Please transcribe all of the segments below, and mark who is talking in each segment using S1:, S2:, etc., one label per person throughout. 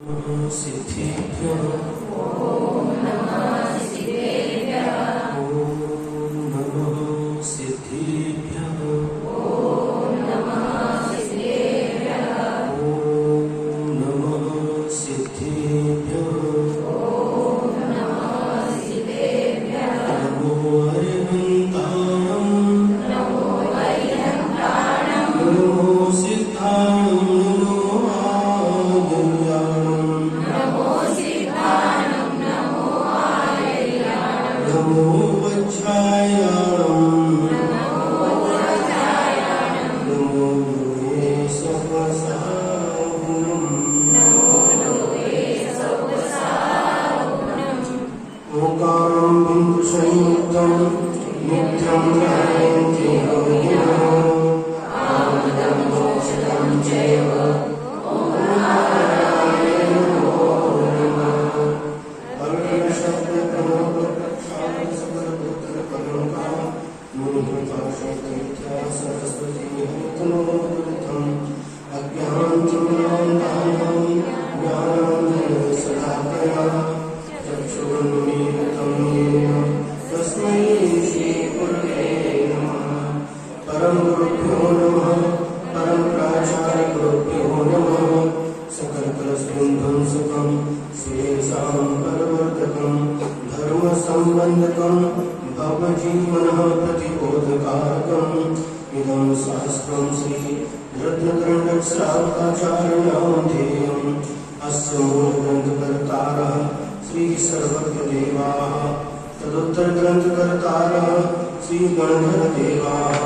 S1: सिद्धिभ्यो
S2: ओम नमः सिद्धेभ्यः
S1: ओम नमः सिद्धिभ्यो
S2: ओम नमः सिद्धेभ्यः
S1: ओम नमः सिद्धिभ्यो
S2: ओम नमः सिद्धेभ्यः
S1: नमो हरिहन्ताणं
S2: नमो हरिहन्ताणं
S1: नमो सिद्धाणं नमो आदित्याणं
S2: नमो सिद्धाणं नमो आर्याणं
S1: नमो वज्रायाणं
S2: नमो वज्रायाणं
S1: नमो लोके सर्वसाहुनं
S2: नमो लोके सर्वसाहुनं
S1: ओंकारं बिन्दुसंयुक्तं नित्यं ध्यायन्ति योगिनः
S2: आमदं मोक्षदं चैव
S1: परम गुरुभ्यो नमः परम प्राचार्य गुरुभ्यो नमः सकल कलशबन्धं सुखं शेषां परवर्तकं धर्म सम्बन्धकं भवजीवनः प्रतिबोधकारकम् इदं शास्त्रं श्री रत्नकर्णकश्रावकाचार्येण ध्येयम् अस्य मूलग्रन्थकर्तारः श्री सर्वज्ञदेवाः तदुत्तरग्रन्थकर्तारः श्री गणधरदेवाः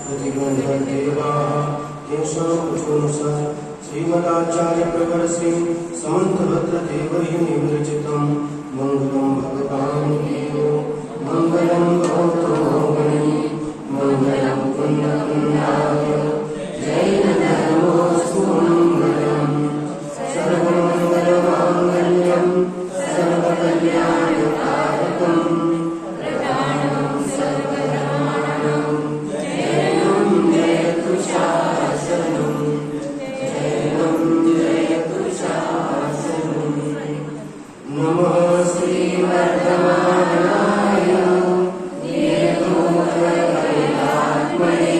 S1: प्रतिगणधरदेवाः तेषां कुशोऽनुसार श्रीमदाचार्य प्रवर श्री समन्तभद्रदेवैः विरचितं मङ्गलं भगवान् देवो मङ्गलं गौतमोऽग्नि मङ्गलं पुण्यपुण्याय जैनधर्मोऽस्तु मङ्गलं सर्वमङ्गलमाङ्गल्यं सर्वकल्याणकारकं
S2: प्रधानं सर्वधर्माणां
S1: जयं जयतु शासनं जयं जयतु शासनं नमः श्रीवर्धमानाय निर्गुणकैलात्मने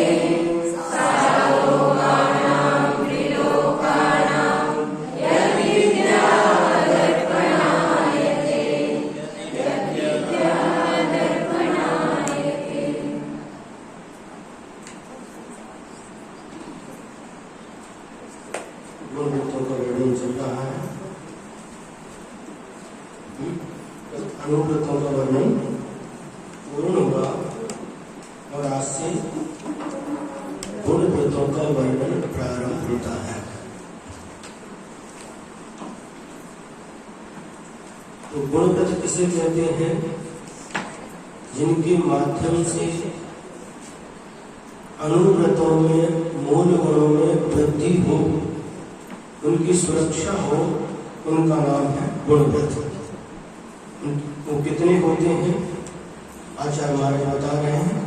S2: सारोगाणां त्रिलोकानां यद्विद्यादर्पणायते यद्विद्यादर्पणायते
S1: गुणवृत्तों का वर्णन चल रहा है। अनुवृत्तों का वर्णन पूर्ण हुआ और आज से गुणवृत्तों का वर्णन प्रारंभ होता है। तो गुणवृत्त किसे कहते हैं? जिनके माध्यम से अनुवृत्तों में मूल गुणों में वृद्धि हो, उनकी सुरक्षा हो, उनका नाम है गुणवृत्त। वो कितने होते हैं? आचार्य महाराज बता रहे हैं।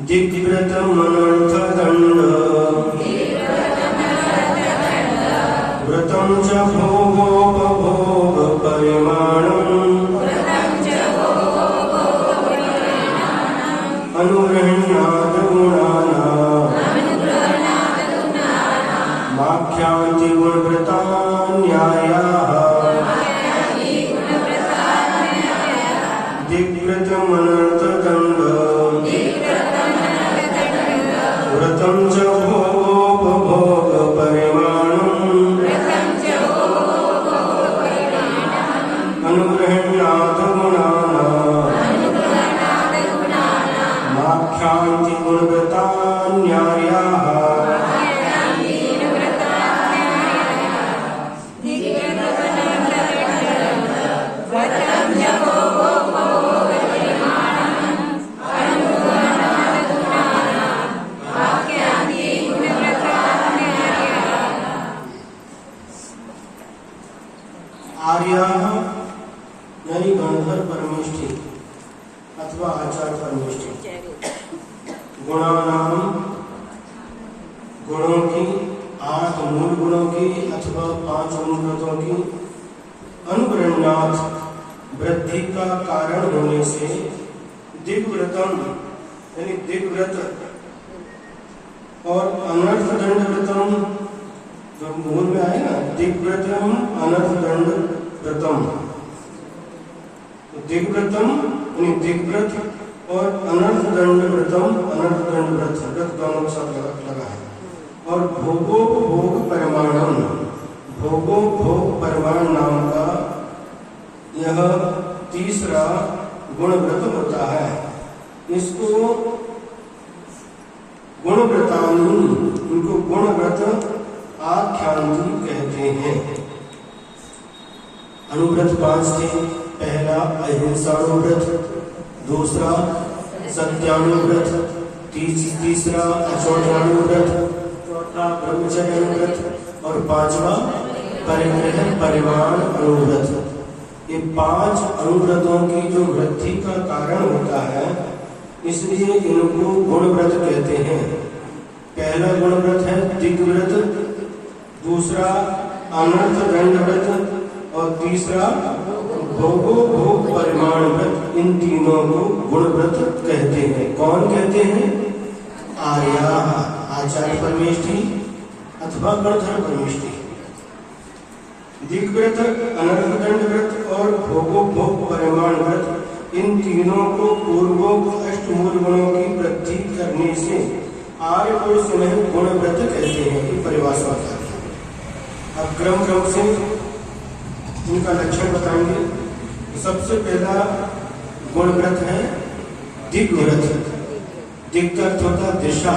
S1: दिग्व्रतम अनर्थ दंड व्रतम च भोगोपभोग परिमाणम अनुगृह्णाद गुणानां माख्यान्ति गुणव्रता न्यायाः दिग्व्रतमनर्थदण्ड व्रतं च भोगोपभोग परिमाणम् अनुगृह्णाद गुणानां माख्यान्ति गुणव्रता न्यायाः आर्याः यानी गणधर परमेष्ठी अथवा आचार परमेष्ठी गुणानाम गुणों की 8 मूल गुणों की अथवा 5 अनुव्रतों की अनुग्रहणार्थ वृद्धि का कारण होने से दिग्व्रतम यानी दिग्व्रत और अनर्थ दंड व्रतम, जो मूल में आए ना, दिग्व्रतम अनर्थ दंड व्रतम, दिग्व्रतम यानी दिग्व्रत और अनर्थ दंड व्रतम, अनर्थ दंड व्रत, व्रत दोनों के साथ लगा है। और भोगोपभोग परिमाणम, भोगोपभोग परिमाण नाम का यह तीसरा गुणव्रत होता है। इसको गुणव्रतानी, इनको गुणव्रत आख्यांति कहते हैं। अनुव्रत 5 थे। पहला अहिंसानुव्रत, दूसरा सत्यानुव्रत, तीसरा अचौठानुव्रत, चौथा ब्रह्मचर्यानुव्रत और 5वां परिग्रह परिमाण अनुव्रत। ये 5 अनुव्रतों की जो वृद्धि का कारण होता है, इसलिए इनको गुणव्रत कहते हैं। पहला गुणव्रत है दिग्व्रत, दूसरा अनर्थ दंड व्रत और तीसरा भोगोपभोग परिमाण व्रत। इन तीनों को गुणव्रत कहते हैं। कौन कहते हैं? आर्या, आचार्य परमेष्ठी अथवा गणधर परमेष्ठी। दिग्व्रत, अनर्थ दंड व्रत और भोगोपभोग परिमाण व्रत, इन तीनों को पूर्वोक्त अष्टमूल गुणों की वृद्धि करने से आर्य पुरुष में गुणव्रत कहते हैं। ये परिभाषा है। अब क्रम से उनका लक्षण बताएंगे। सबसे पहला गुणव्रत है दिग्व्रत। दिग का अर्थ होता है दिशा,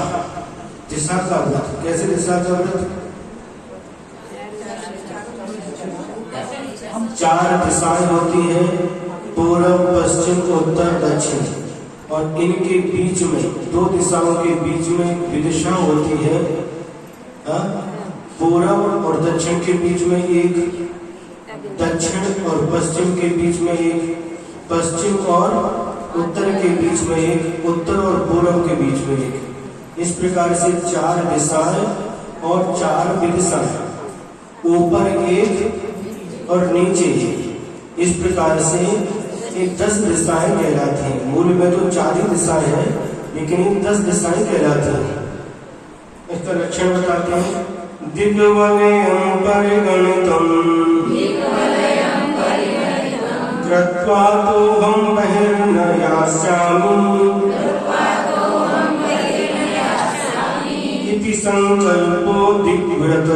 S1: दिशा का व्रत। कैसे दिशा का व्रत? 4 दिशाएं होती है, पूर्व, पश्चिम, उत्तर, दक्षिण, और इनके बीच में 2 दिशाओं के बीच में विदिशा होती है। पूर्व और दक्षिण के बीच में एक, दक्षिण और पश्चिम के बीच में एक, पश्चिम और उत्तर के बीच में एक, उत्तर और पूर्व के बीच में एक। इस प्रकार से 4 दिशाएं और 4 विदिशाएं, ऊपर एक और नीचे एक। इस प्रकार से ये 10 दिशाएं कहलाती हैं। मूल में तो 4 ही दिशाएं हैं, लेकिन ये 10 दिशाएं कहलाती हैं। इसका लक्षण बताते हैं। दिग्वलयं परिगणितं कृत्वा तोऽहं बहिर्न यास्यामि इति संकल्पो दिग्व्रत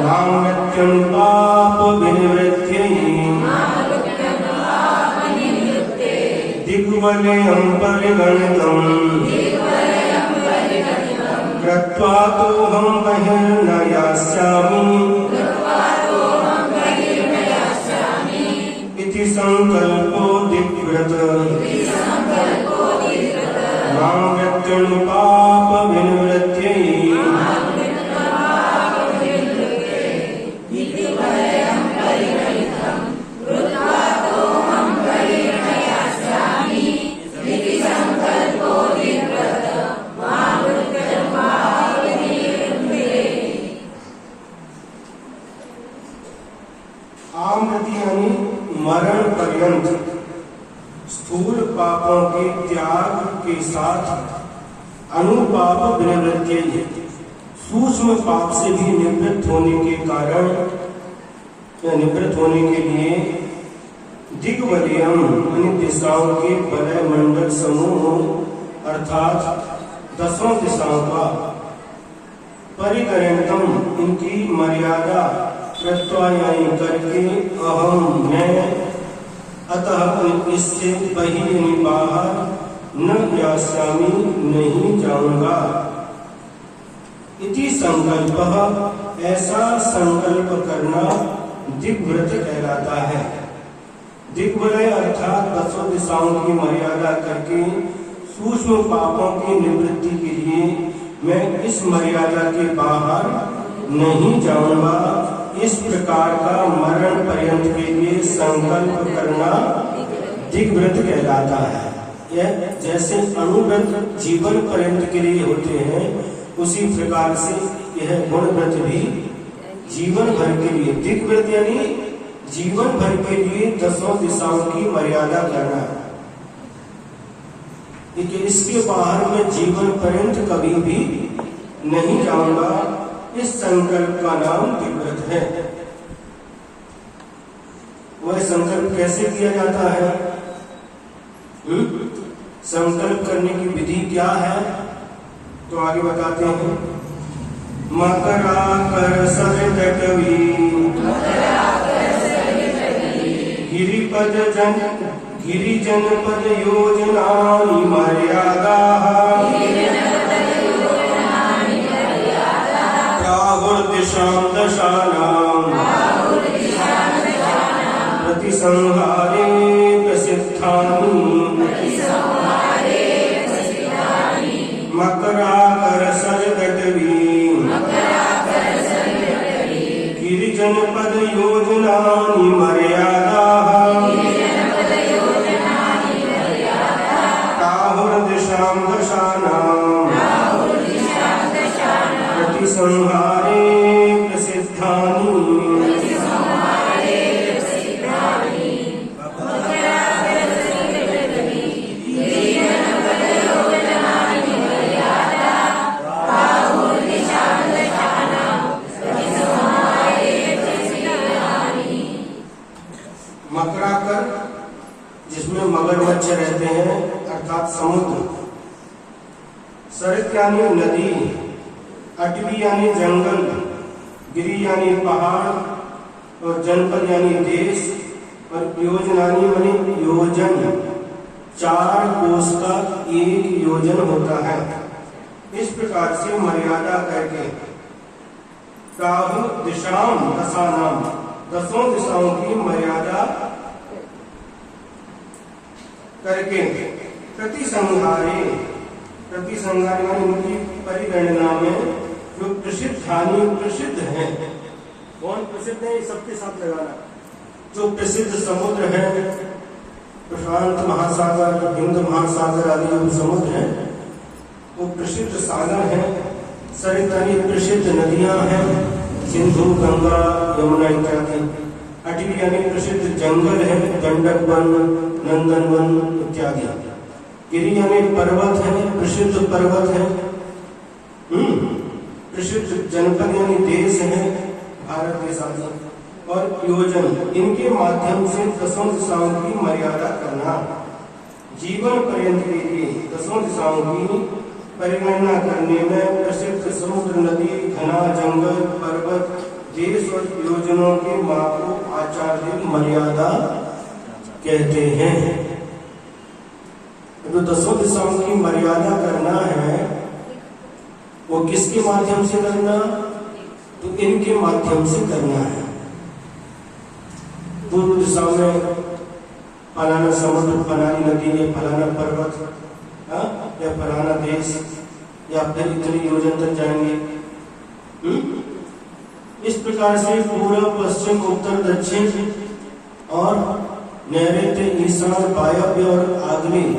S1: नामृत्यं पापविनिवृत्यै दिग्वलयं परिगणितं कृत्वा तोऽहं बहिर्न यास्यामि इति संकल्पो दिग्व्रत नामृत्यं पापविनिवृत्यै मरण पर्यंत स्थूल पापों के त्याग के साथ अनुपाप विनिवृत्ति, सूक्ष्म पाप से भी निवृत्त होने के कारण या निवृत्त होने के लिए दिग्वलयम यानी दिशाओं के वलय मंडल समूह अर्थात 10 दिशाओं का परिगणितम, इनकी मर्यादा प्रत्यायन करके अहम मैं, अतः इससे बहिः बाहर न यास्यामि नहीं जाऊंगा। इति संकल्प, ऐसा संकल्प करना दिग्व्रत कहलाता है। दिग्वलय अर्थात 10 दिशाओं की मर्यादा करके सूक्ष्म पापों की निवृत्ति के लिए मैं इस मर्यादा के बाहर नहीं जाऊंगा। इस प्रकार का मरण पर्यंत के लिए संकल्प करना दिग्व्रत कहलाता है। यह जैसे अनुव्रत जीवन पर्यंत के लिए होते हैं, उसी प्रकार से यह गुण व्रत भी जीवन भर के लिए, दिक व्रत यानी जीवन भर के लिए 10 दिशाओं की मर्यादा करना है। देखिए, इसके बाहर मैं जीवन पर्यंत कभी भी नहीं जाऊंगा, इस संकल्प का नाम दिक व्रत है। वह संकल्प कैसे किया जाता है? संकल्प करने की विधि क्या है? तो आगे बताते हैं। मकराकर सरितटवी गिरिजन पद योजनानि मर्यादाः प्राहुर्दिशां दशानां प्रतिसंहारे प्रसिद्धानि मकराकर सरितटवी गिरिजन पद योजनानि मर्यादाः प्राहुर्दिशां दशानां प्रतिसंहारे प्रसिद्धानि मकराकर, जिसमें मगरमच्छ रहते हैं अर्थात समुद्र, सरित यानी नदी, अटवी यानी जंगल, गिरि यानी पहाड़, और जनपद यानी देश, और योजनानी मानी योजन, 4 कोस का 1 योजन होता है। इस प्रकार से मर्यादा करके प्राहु दिशाम दशानाम, 10 दिशाओं की मर्यादा करके प्रतिसंहारे मानी उनकी परिगणना में जो प्रसिद्धानि प्रसिद्ध हैं। कौन प्रसिद्ध है? सबके साथ लगाना। जो प्रसिद्ध समुद्र है, प्रशांत महासागर, हिंद महासागर आदि जो समुद्र हैं, वो प्रसिद्ध सागर है। सरितानी प्रसिद्ध नदियां हैं, सिंधु, गंगा, यमुना इत्यादि। अटवी यानी प्रसिद्ध जंगल है, दंडक वन, नंदन वन इत्यादि। गिरि यानी पर्वत है, प्रसिद्ध पर्वत है। प्रसिद्ध जनपद यानी देश है, भारत देश आदि। और योजन, इनके माध्यम से 10 दिशाओं की मर्यादा करना। जीवन पर्यंत के लिए 10 दिशाओं की परिगणना करने में प्रसिद्ध समुद्र, नदी, घना जंगल, पर्वत, देश और योजनों के माप को आचार्य मर्यादा कहते हैं। जो 10 दिशाओं की मर्यादा करना है, वो किसके माध्यम से करना? तो इनके माध्यम से करना है। पूर्व दिशा में फलाना समुद्र, फलानी नदी, या फलाना पर्वत, या फलाना देश, या फिर इतनी योजन तक जाएंगे। इस प्रकार से पूर्व, पश्चिम, उत्तर, दक्षिण और नैऋत्य, ईशान, वायव्य और आग्नेय,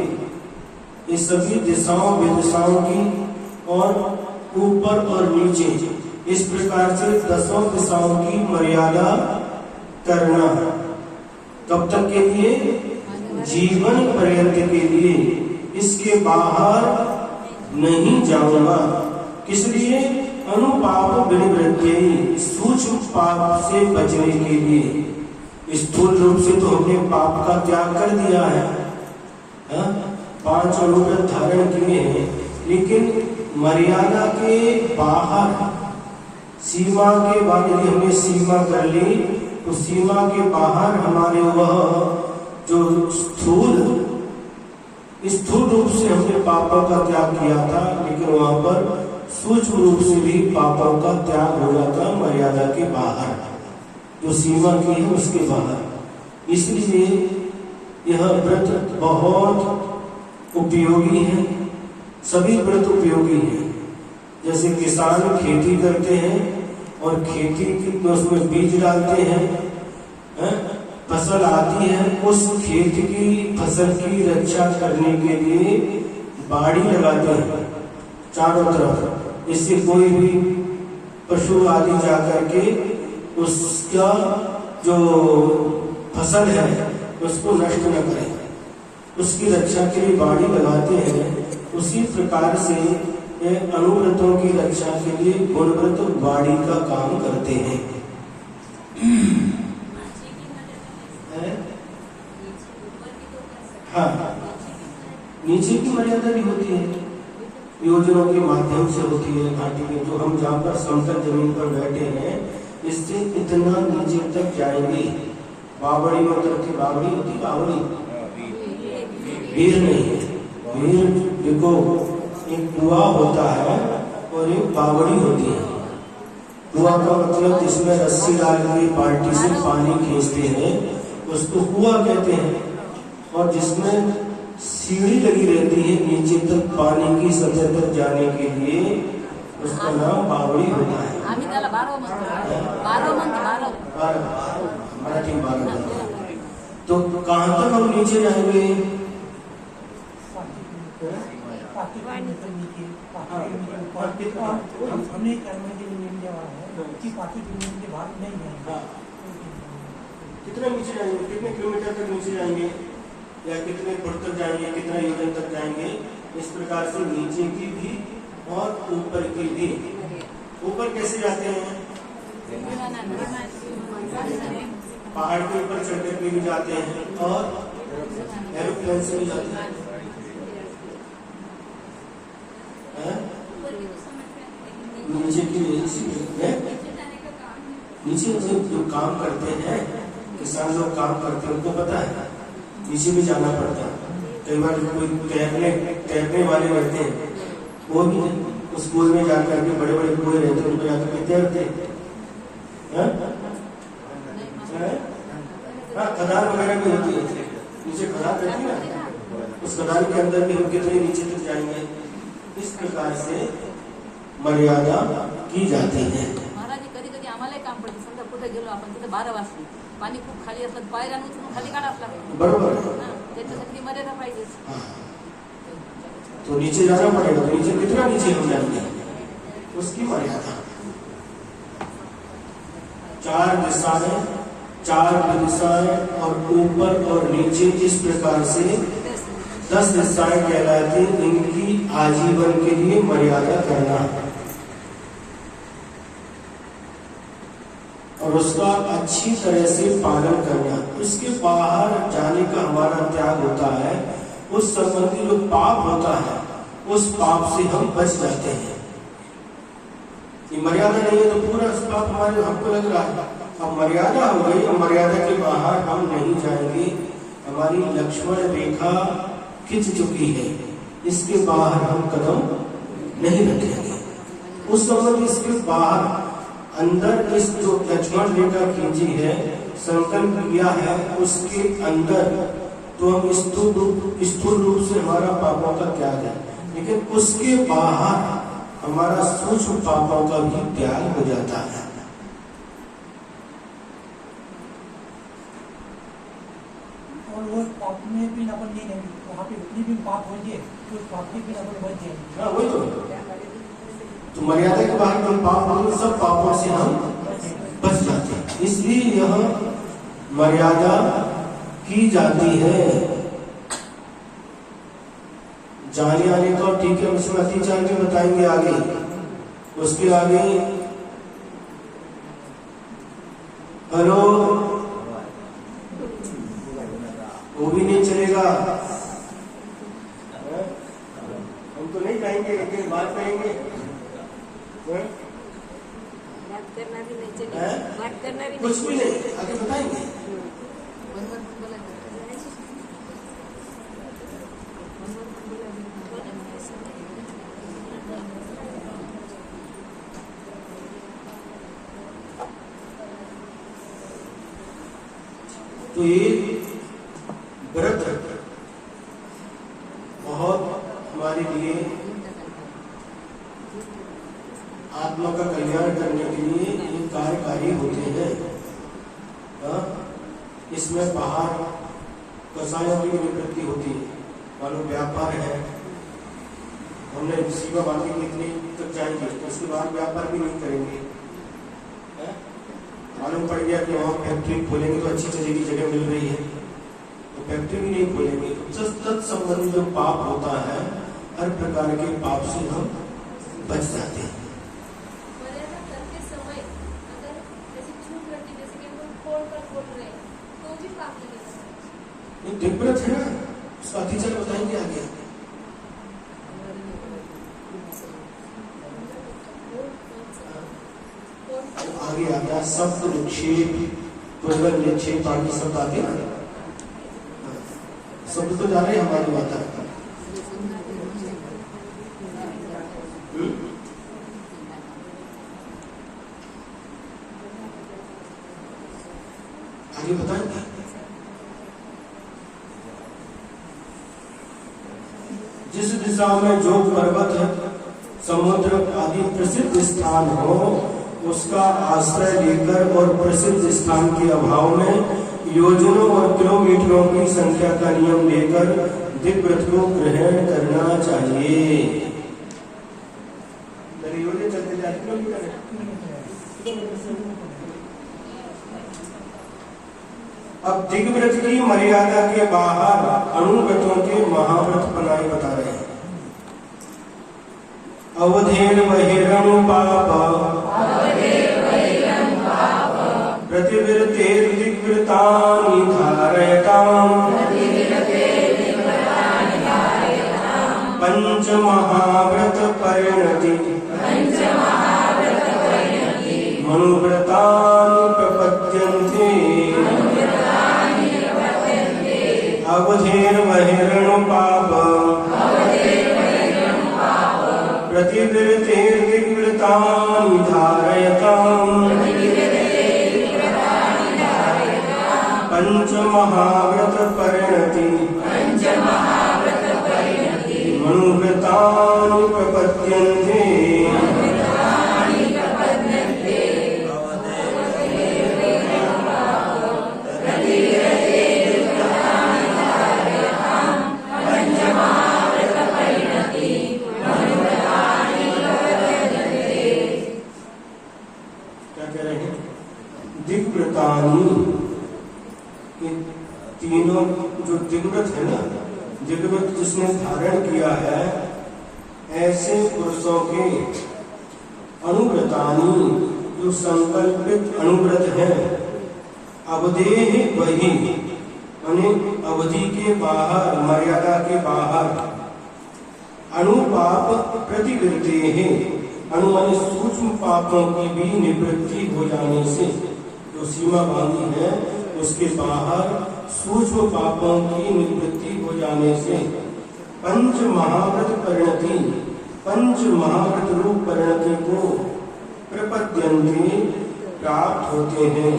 S1: ये सभी दिशाओं विदिशाओं की, और ऊपर और नीचे, इस प्रकार से 10 दिशाओं की मर्यादा करना। कब तक के लिए? जीवन पर्यंत के लिए। इसके बाहर नहीं जाऊंगा। किस लिए? अनुपाप विनिवृत्ति, सूक्ष्म पाप से बचने के लिए। स्थूल रूप से तो हमने पाप का त्याग कर दिया है, 5 अनुव्रत धारण किए हैं, लेकिन मर्यादा के बाहर, सीमा के बाद यदि हमने सीमा कर ली, तो सीमा के बाहर हमारे वह जो स्थूल रूप से हमने पापों का त्याग किया था, लेकिन वहां पर सूक्ष्म रूप से भी पापों का त्याग हो जाता मर्यादा के बाहर, जो सीमा की है उसके बाहर। इसलिए यह व्रत बहुत उपयोगी है। सभी व्रत उपयोगी हैं। जैसे किसान खेती करते हैं और खेती में उसमें बीज डालते हैं, फसल आती है, उस खेत की फसल की रक्षा करने के लिए बाड़ी लगाते हैं चारों तरफ, इससे कोई भी पशु आदि जाकर के उसका जो फसल है उसको नष्ट न करे, उसकी रक्षा के लिए बाड़ी लगाते हैं। उसी प्रकार से ये अनुव्रतों की रक्षा के लिए गुणव्रत बाड़ी का काम करते हैं। हाँ, नीचे की मर्यादा भी होती है, योजनों के माध्यम से होती है। घाटी में जो हम जहाँ पर समतल जमीन पर बैठे हैं, इससे इतना नीचे तक जाएंगे। बावड़ी मतलब की बावड़ी होती, बावड़ी वीर नहीं है। वीर देखो एक कुआ होता है और एक बावड़ी होती है। कुआ का मतलब जिसमें रस्सी डाल के बाल्टी से पानी खींचते हैं उसको कुआ कहते हैं, और जिसमें सीढ़ी लगी रहती है नीचे तक पानी की सतह तक जाने के लिए, उसका नाम बावड़ी होता है। मराठी 12। तो कहाँ तक हम नीचे जाएंगे? कितने नीचे जाएंगे, कितने किलोमीटर तक नीचे जाएंगे, या कितने फुट तक जाएंगे, कितना योजन तक जाएंगे? इस प्रकार से नीचे की भी और ऊपर की भी। ऊपर कैसे जाते हैं? पहाड़ के ऊपर चढ़ करके भी जाते हैं और एरोप्लेन से भी जाते हैं। नीचे की नीचे जो काम करते हैं, किसान लोग काम करते हैं, उनको पता है नीचे भी जाना पड़ता है। कई बार कोई तैरने वाले रहते हैं, वो भी उस कुएं में जाकर के, बड़े बड़े कुएं रहते हैं उनको जाकर के तैरते हैं। खदान वगैरह भी होती है, नीचे खदान रहती है ना, उस खदान के अंदर भी हम कितने नीचे तक जाएंगे। इस प्रकार से मर्यादा की जाती है।
S3: महाराज कधी कधी आम्हाला काम पडते, समजा कुठे गेलो आपण, तिथे 12 वाजले, पाणी खूप खाली असलं, पायऱ्या उचलून खाली काढावं लागतं,
S1: बरोबर,
S3: त्याच्यासाठी मर्यादा पाहिजे।
S1: तो नीचे जाना पड़ेगा। तो नीचे कितना नीचे हम जाएंगे, उसकी मर्यादा। 4 दिशाएं और ऊपर और नीचे, इस प्रकार से 10 दिशाएं कहलाती, इनकी आजीवन के लिए मर्यादा करना और उसका अच्छी तरह से पालन करना। उसके बाहर जाने का हमारा त्याग होता है, उस संबंधी जो पाप होता है उस पाप से हम बच जाते हैं। ये मर्यादा नहीं है तो पूरा पाप हमारे हमको लग रहा है। अब मर्यादा हो गई, अब मर्यादा के बाहर हम नहीं जाएंगे। हमारी लक्ष्मण रेखा खिंच चुकी है, इसके बाहर हम कदम नहीं रखेंगे। उस संबंध इसके बाहर अंदर इस जो लक्ष्मण रेखा खींची है, संकल्प किया है, उसके अंदर तो हम स्थूल रूप से हमारा पापों का त्याग है, लेकिन उसके बाहर हमारा सूक्ष्म पापों का भी त्याग हो जाता है।
S4: और वो पाप में भी अपन नहीं रहेंगे, वहाँ पे उतनी भी पाप होंगे तो उस पाप के भी अपन बच जाएंगे।
S1: वही तो मर्यादा के बाहर जो पाप होंगे सब पापों से हम बच जाते हैं। इसलिए यह मर्यादा की जाती है। जाने आने का ठीक है, उसमें अतिचार के बताएंगे आगे। उसके आगे हेलो वो भी नहीं चलेगा। हम तो नहीं कहेंगे, लेकिन बात करेंगे।
S3: बात करना भी नहीं चलेगा, बात करना भी
S1: कुछ भी नहीं, आगे बताएंगे। तो ये व्रत बहुत हमारे लिए आत्मा का कल्याण करने के लिए ये कार्यकारी होते हैं। इसमें बाहर कसायों की निवृत्ति होती है, मानो व्यापार है, हमने सेवा बाकी की इतनी तक जाएंगे, उसके बाद व्यापार भी नहीं करेंगे। मालूम पड़ गया कि वहाँ फैक्ट्री खोलेंगे तो अच्छी चलेगी, जगह मिल रही है, तो फैक्ट्री भी नहीं खोलेंगे। तो तत्संबंधी जो पाप होता है, हर प्रकार के पाप से हम बच जाते हैं।
S2: मर्यादा करते समय अगर जैसे छूट करती, जैसे कि हम खोल कर बोल रहे हैं तो भी पाप लगेगा।
S1: ये दिग्व्रत है ना, उसका अतिचल बताएंगे आगे। आगे आता है शब्द निक्षेप, प्रबल निक्षेप, आदि शब्द आते हैं। शब्द तो जा रहे हमारी बात है। आगे बताएंगे। जिस दिशा में जो पर्वत, समुद्र आदि प्रसिद्ध स्थान हो, उसका आश्रय लेकर और प्रसिद्ध स्थान के अभाव में योजनों और किलोमीटरों की संख्या का नियम लेकर दिग्व्रत को ग्रहण करना चाहिए। चलते जाए किलोमीटर। अब दिग्व्रत की मर्यादा के बाहर अणुव्रतों के महाव्रत बनाए बता रहे हैं। अवधेन बहिरनु पाप प्रतिविरतेर दिग्व्रतानि धारयताम् पंच महाव्रत परिणति मनुव्रतानि प्रपद्यन्ते अवधेन बहिरनु पाप प्रतिविरतेर दिग्व्रतानि धारयताम् पंच महाव्रत परिणति मनुव्रतानि प्रपद्यन्ते क्या कह रहे हैं? दिग्व्रतानि, तीनों जो दिग्व्रत है ना, दिग्व्रत जिसने धारण किया है, ऐसे पुरुषों के अनुव्रतानि, जो संकल्पित अनुव्रत है, अवधेह वही माने अवधि के बाहर, मर्यादा के बाहर, अनुपाप प्रतिवृत्ति है, अणु माने सूक्ष्म पापों की भी निवृत्ति हो जाने से, जो सीमा बांधी है उसके बाहर सूक्ष्म पापों की निवृत्ति हो जाने से पंच महाव्रत परिणति, पंच महाव्रत रूप परिणति को प्रपद्यन्ते प्राप्त होते हैं,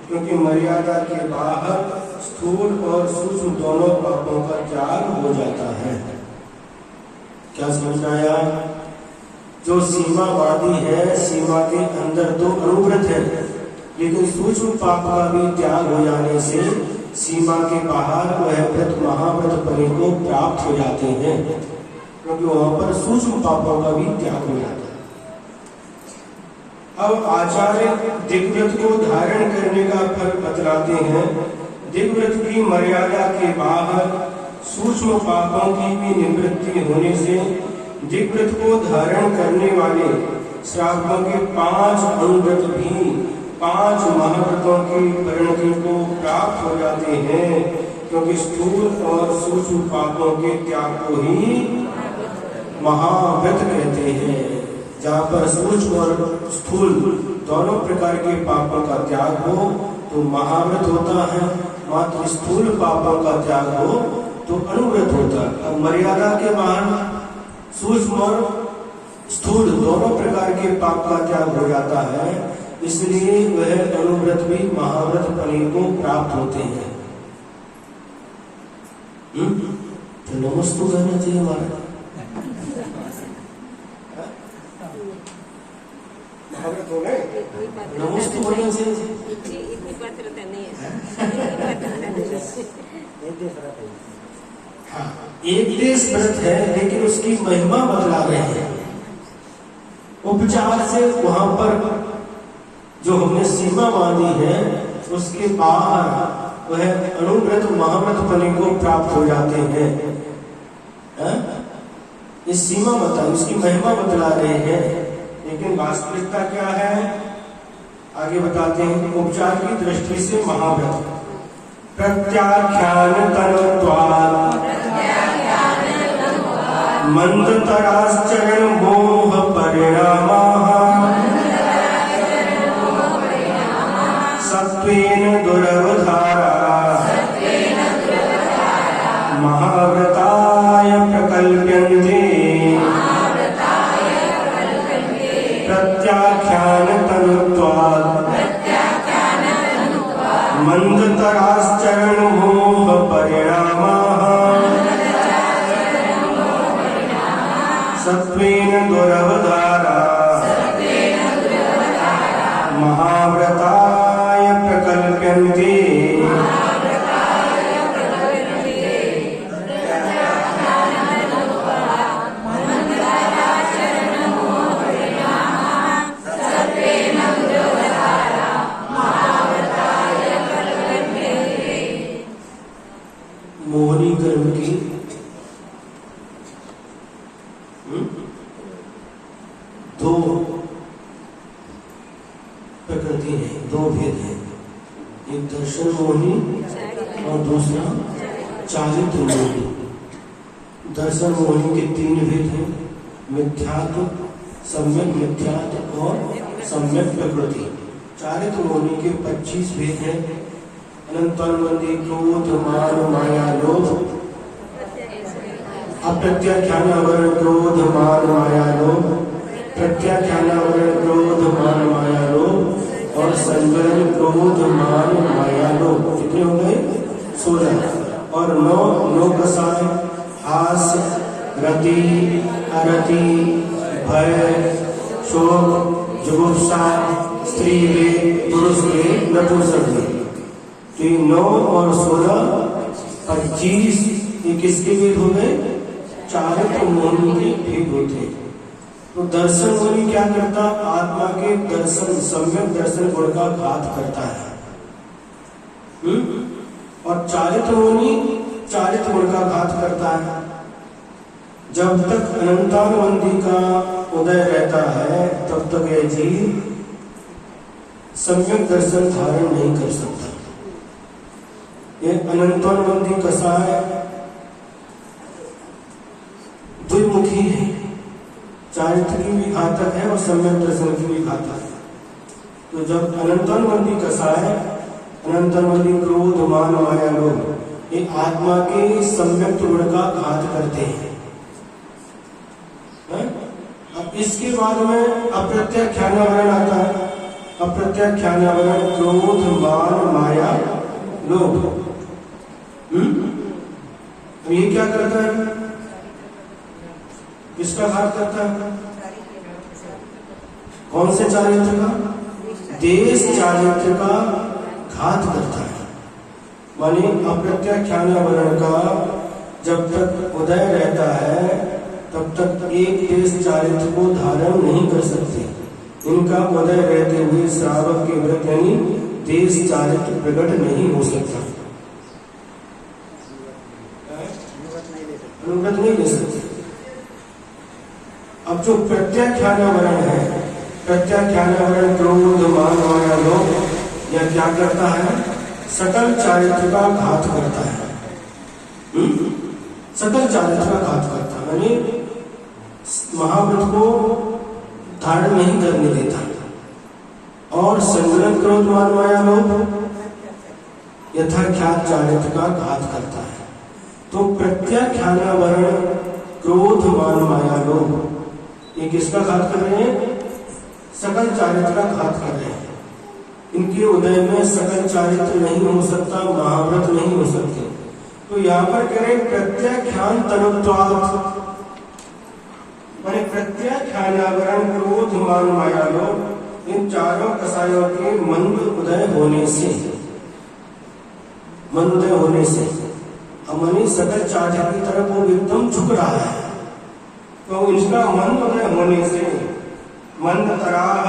S1: क्योंकि मर्यादा के बाहर स्थूल और सूक्ष्म दोनों पापों का त्याग हो जाता है। क्या समझ आया? जो सीमावादी है, सीमा के अंदर तो अनुव्रत है, लेकिन सूक्ष्म पाप का भी त्याग हो जाने से सीमा के बाहर वह व्रत महाव्रत परि को प्राप्त हो जाते हैं, क्योंकि वहां पर सूक्ष्म पापों का भी त्याग हो जाता है। अब आचार्य दिग्व्रत को धारण करने का फल बतलाते हैं। दिग्व्रत की मर्यादा के बाहर सूक्ष्म पापों की भी निवृत्ति होने से दिग्व्रत को धारण करने वाले श्रावकों के 5 अनुव्रत भी 5 महाव्रतों की परिणति को प्राप्त हो जाते हैं, क्योंकि स्थूल और सूक्ष्म पापों के त्याग को ही महाव्रत कहते हैं। जहाँ पर सूक्ष्म और स्थूल दोनों प्रकार के पापों का त्याग हो तो महाव्रत होता है, मात्र स्थूल पापों का त्याग हो तो अनुव्रत होता है। अब मर्यादा के बाहर सूक्ष्म और स्थूल दोनों प्रकार के पाप का त्याग हो जाता है, इसलिए वह अनुव्रत भी महाव्रत परि को प्राप्त होते हैं। तो नमस्तु कहना चाहिए हमारा। महाव्रत हो गए, नमस्तु बोलना चाहिए।
S3: इतनी बात रहता नहीं है।
S1: हाँ, एक देश व्रत है, लेकिन उसकी महिमा बतला रहे हैं। उपचार से वहां पर जो हमने सीमा बांधी है उसके बाहर वह अनुव्रत महाव्रत पने को प्राप्त हो जाते हैं। इस सीमा बता, इसकी महिमा बतला रहे हैं, लेकिन वास्तविकता क्या है आगे बताते हैं। उपचार की दृष्टि से महाव्रत प्रत्याख्यान तनुत्वात् मंदतराश्चरण मोह परिणामाः सत्वेन दुरवधारा महाव्रताय प्रकल्प्यन्ते प्रत्याख्यान तनुत्वात् मंदतराश्चरण मोह परिणामाः सत्वेन दुरवधारा महाव्रताय प्रकल्प्यन्ते मोहनी कर्म की दो प्रकृति है, दो भेद है। एक दर्शन मोहनी और दूसरा चारित्र मोहनी। दर्शन मोहनी के 3 भेद हैं, मिथ्यात्व, सम्यक मिथ्यात्व और सम्यक प्रकृति। चारित्र मोहनी के 25 भेद हैं। अनंतरमंदी क्रोध मान माया लोभ, अप्रत्याख्यानावरण क्रोध मान माया लोभ, प्रत्याख्यानावरण क्रोध मान माया लोभ और संवरण क्रोध मान माया लोभ। कितने हो गए? 16। और 9 कसाय हास्य, रति, अरति, भय, शोक, जुगुप्सा, स्त्री वेद, पुरुष वेद, नपुंसक वेद। तो 9 और 16 25 ये किसके भेद हो गए? चारित्र मोहनी के भेद होते हैं। तो दर्शन मोहनी क्या करता? आत्मा के दर्शन, सम्यक दर्शन गुण का घात करता है। और चारित्र मोहनी चारित्र गुण का घात करता है। जब तक अनंतानुबंधी का उदय रहता है तब तक यह जीव सम्यक दर्शन धारण नहीं कर सकता। ये अनंतानुबंधी कसाय द्विमुखी है, चारित्र की भी घातक है और सम्यक दर्शन की भी घातक है। तो जब अनंतानुबंधी कसाय, अनंतानुबंधी क्रोध मान माया लोभ ये आत्मा के सम्यक गुण का घात करते हैं। अब इसके बाद में अप्रत्याख्यानावरण आता है। अप्रत्याख्यानावरण क्रोध मान माया लोभ। अब ये क्या करता है? किसका घात करता है? कौन से चारित्र का? देश चारित्र का घात करता है। माने अप्रत्याख्यानावरण का जब तक उदय रहता है तब तक एक देश चारित्र को धारण नहीं कर सकते। इनका उदय रहते हुए श्रावक के व्रत यानी देश चारित्र प्रकट नहीं हो सकता, अनुव्रत नहीं ले सकते। अब जो प्रत्याख्यानावरण है, प्रत्याख्यानावरण क्रोध मान माया लोभ यह क्या करता है? सकल चारित्र का घात करता है। सकल चारित्र का घात करता है, यानी महाव्रत को धारण नहीं करने देता। और संवरण क्रोध मान माया लोभ यथाख्यात चारित्र का घात करता है। तो प्रत्याख्यानावरण क्रोध मान माया लोभ ये किसका घात कर रहे हैं? सकल चारित्र का घात कर रहे हैं। इनके उदय में सकल चारित्र नहीं हो सकता, महाव्रत नहीं हो सकते। तो यहाँ पर कह रहे प्रत्याख्यान तनुत्वात्, माने प्रत्याख्यानावरण क्रोध मान माया लोभ इन चारों कसायों के मंद उदय होने से, मंद उदय होने से मनी सकल चारित्र की तरफ वो एकदम झुक रहा है। तो इसका मंद उदय होने से मंदतराः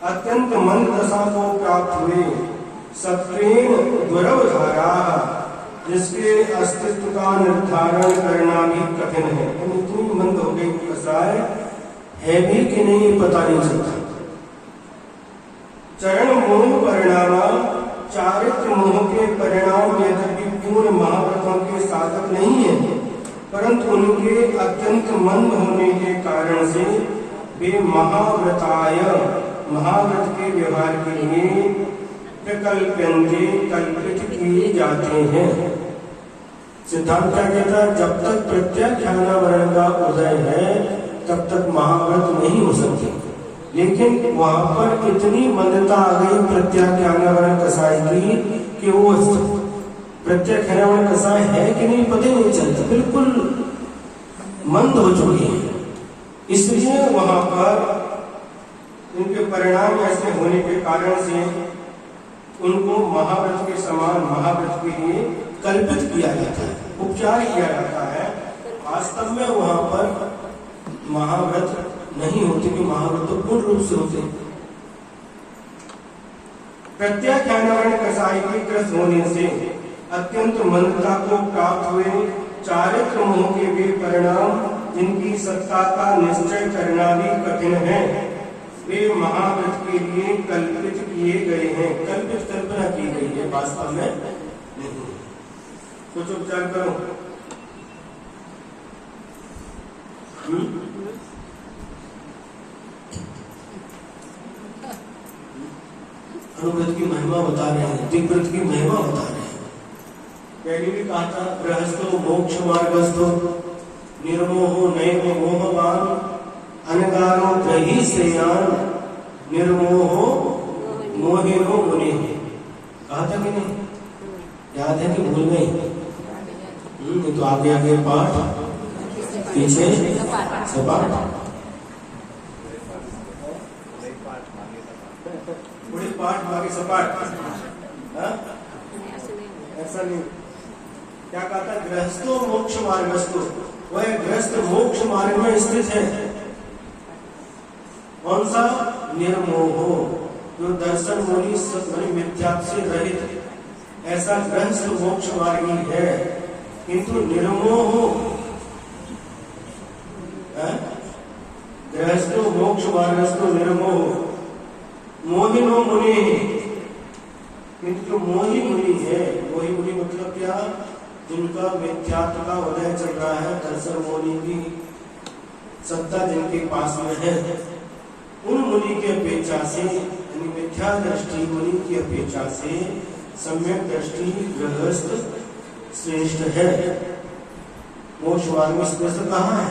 S1: अत्यंत मंद दशा को प्राप्त हुए, सत्वेन दुरवधाराः जिसके अस्तित्व का निर्धारण करना भी कठिन है। इतनी मंद हो गई कसाय है भी कि नहीं पता नहीं चलता। चरण मोह परिणामा चारित्र मोह के परिणाम यद्यपि पूर्ण महाव्रतों के साधक नहीं है, परंतु उनके अत्यंत मंद होने के कारण से वे महाव्रताय महाव्रत के व्यवहार के लिए प्रकल्प्यन्ते कल्पित किए जाते हैं। सिद्धांत क्या कहता है? जब तक प्रत्याख्यानावरण का उदय है तब तक महाव्रत नहीं हो सकती, लेकिन वहां पर इतनी मंदता आ गई प्रत्याख्यानावरण कसाय की कि वो प्रत्याख्यानावरण कसाय है कि नहीं पता ही नहीं चलता, बिल्कुल मंद हो चुकी है। इसलिए वहां पर उनके परिणाम ऐसे होने के कारण से उनको महाव्रत के समान महाव्रत के लिए कल्पित किया जाता है, उपचार किया जाता है। वास्तव में वहां पर महाव्रत नहीं होते कि महाव्रत तो पूर्ण रूप से होते। प्रत्याख्यानावरण कसाई के ग्रस्त होने से अत्यंत मंदता को प्राप्त हुए चारित्र मोह के वे परिणाम जिनकी सत्ता का निश्चय करना भी कठिन है, वे महाव्रत के लिए कल्पित किए गए हैं। कल्पित कल्पना की गई है, वास्तव में नहीं। कुछ उपचार करो। अनुव्रत की महिमा बता रहे हैं, दिव्यव्रत की महिमा बता रहे हैं। पहले भी कहा था गृहस्थो मोक्ष मार्गस्थो निर्मोहो नैव मोहवान अनगारो ग्रही श्रेयान निर्मोहो मोहिनो मुनि। कहा था कि नहीं? याद है कि भूल गए? तो आगे आगे पाठ पीछे सपाट, बड़े पाठ आगे सपाट। ऐसा नहीं। क्या कहा था? गृहस्थो मोक्ष मार्गस्थो, वह गृहस्थ मोक्ष मार्ग में स्थित है। कौन सा? निर्मोहो, जो दर्शन मोही मिथ्या से रहित, ऐसा गृहस्थ मोक्ष मार्गी है। किंतु निर्मोहो गृहस्थो मोक्ष मार्गस्थो निर्मोहो मोहिनो मुनि, किंतु जो मोही मुनि है, मोही मुनि मतलब क्या? जिनका मिथ्यात्व का उदय चल रहा है, दर्शन मोही की सत्ता जिनके पास में है, उन मुनि की अपेक्षा से, यानी मिथ्या दृष्टि मुनि की अपेक्षा से सम्यक दृष्टि गृहस्थ श्रेष्ठ है। मोक्ष मार्ग में श्रेष्ठ कहाँ है?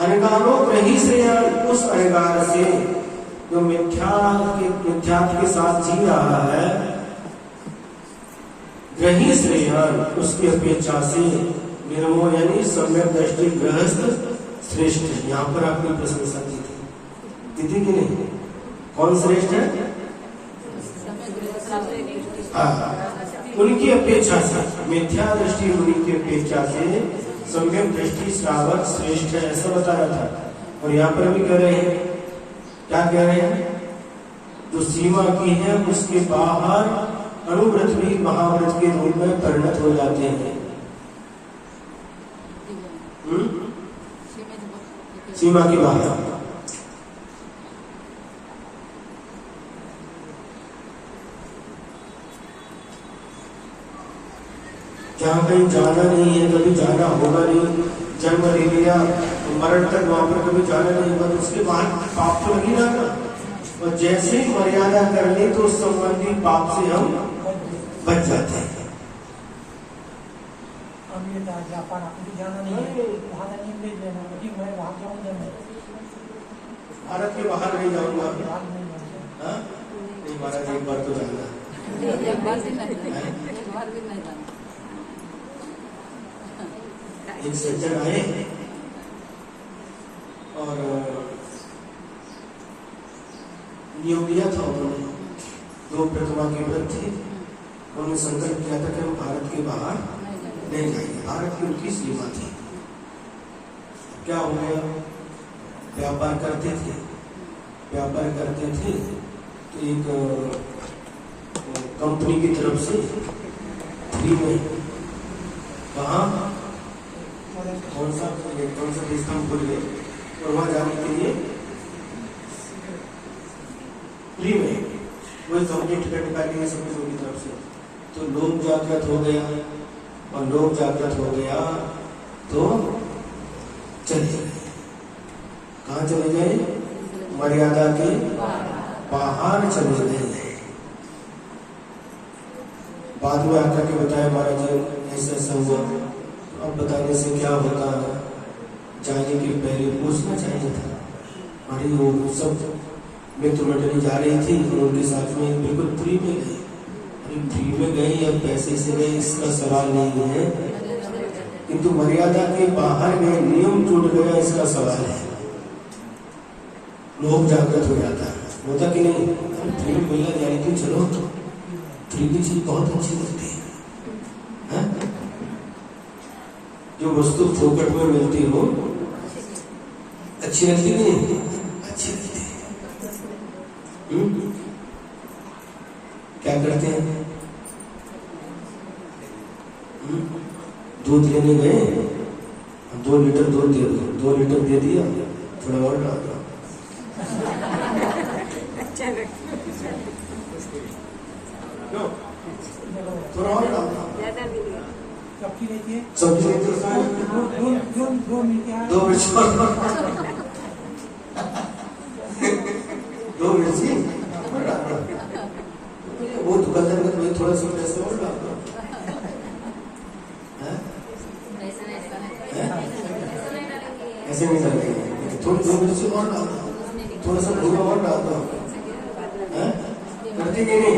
S1: अनगारो ग्रही श्रेयान, उस अनगार से जो मिथ्यात्व के साथ जी रहा है, ग्रही श्रेयान, उसकी अपेक्षा से निर्मोह यानी सम्यक दृष्टि गृहस्थ श्रेष्ठ है। यहाँ पर आपने प्रशंसा की थी कि नहीं? कौन श्रेष्ठ है? उनकी अपेक्षा से, मिथ्या दृष्टि मुनि की अपेक्षा से सम्यक दृष्टि श्रावक श्रेष्ठ है, ऐसा बताया था। और यहाँ पर भी कह रहे हैं, क्या कह रहे हैं? जो सीमा की है उसके बाहर अनुव्रत भी महाव्रत के रूप में परिणत हो जाते हैं। सीमा के बाहर जहाँ कहीं जाना नहीं है, कभी जाना होगा नहीं, जन्म ले लिया मरण तक वहां पर कभी जाना नहीं होगा, तो उसके बाद पाप तो लगी ना। और जैसे ही मर्यादा कर ले तो उस संबंधी पाप से हम बच जाते हैं।
S4: जापान आपको जाना नहीं है, वहाँ नहीं ले लेना, मैं वहाँ जाऊँगा नहीं,
S1: भारत के बाहर नहीं जाऊंगा। नहीं महाराज, एक बार तो जाना। एक सज्जन आए और नियम लिया था उन्होंने, 2 प्रतिमा के व्रत थे, उन्होंने संकल्प किया था कि हम भारत के बाहर नहीं जाएंगे। भारत की उनकी सीमा थी। क्या हो गया? व्यापार करते थे, व्यापार करते थे तो एक कंपनी की तरफ से फ्री में वहाँ कौन सा देश हम भूल गए, और वहाँ जाने के लिए फ्री में वही कंपनी टिकट निकाली है सबकी उनकी तरफ से। तो लोग जागृत हो गया, और लोग जागृत हो गया तो चले गए। कहाँ चले गए? मर्यादा के बाहर चले गए। बाद में आकर के बताया महाराज ऐसा ऐसा हुआ। अब बताने से क्या होता है, जाने के पहले पूछना चाहिए था। हमारी वो सब मित्र मंडली जा रही थी और उनके साथ में बिल्कुल फ्री में गए। अरे फ्री में गए या पैसे से गए इसका सवाल नहीं है, किंतु मर्यादा के बाहर गए, नियम टूट गया इसका सवाल है। लोग जागृत हो जाता है, होता कि नहीं? फ्री में मिलना जानी थी, चलो फ्री की चीज बहुत अच्छी लगती है। जो वस्तु फोकट में मिलती हो अच्छी लगती नहीं? अच्छी लगती है। क्या करते हैं? दूध लेने गए, 2 लीटर दूध दे दो, 2 लीटर दे दिया, थोड़ा और डाल दो। थोड़ा और डाल दो।
S4: सब्जी लेती है,
S1: सब्जी लेते
S4: दो मिर्ची,
S1: 2 मिर्ची, 2 मिर्ची वो दुकानदार का भाई थोड़ा सा पैसा और डाल दो। ऐसे नहीं डालेंगे, थोड़ी 2 मिर्ची और डाल दो, थोड़ा सा भूरा और डाल दो। करते कि नहीं?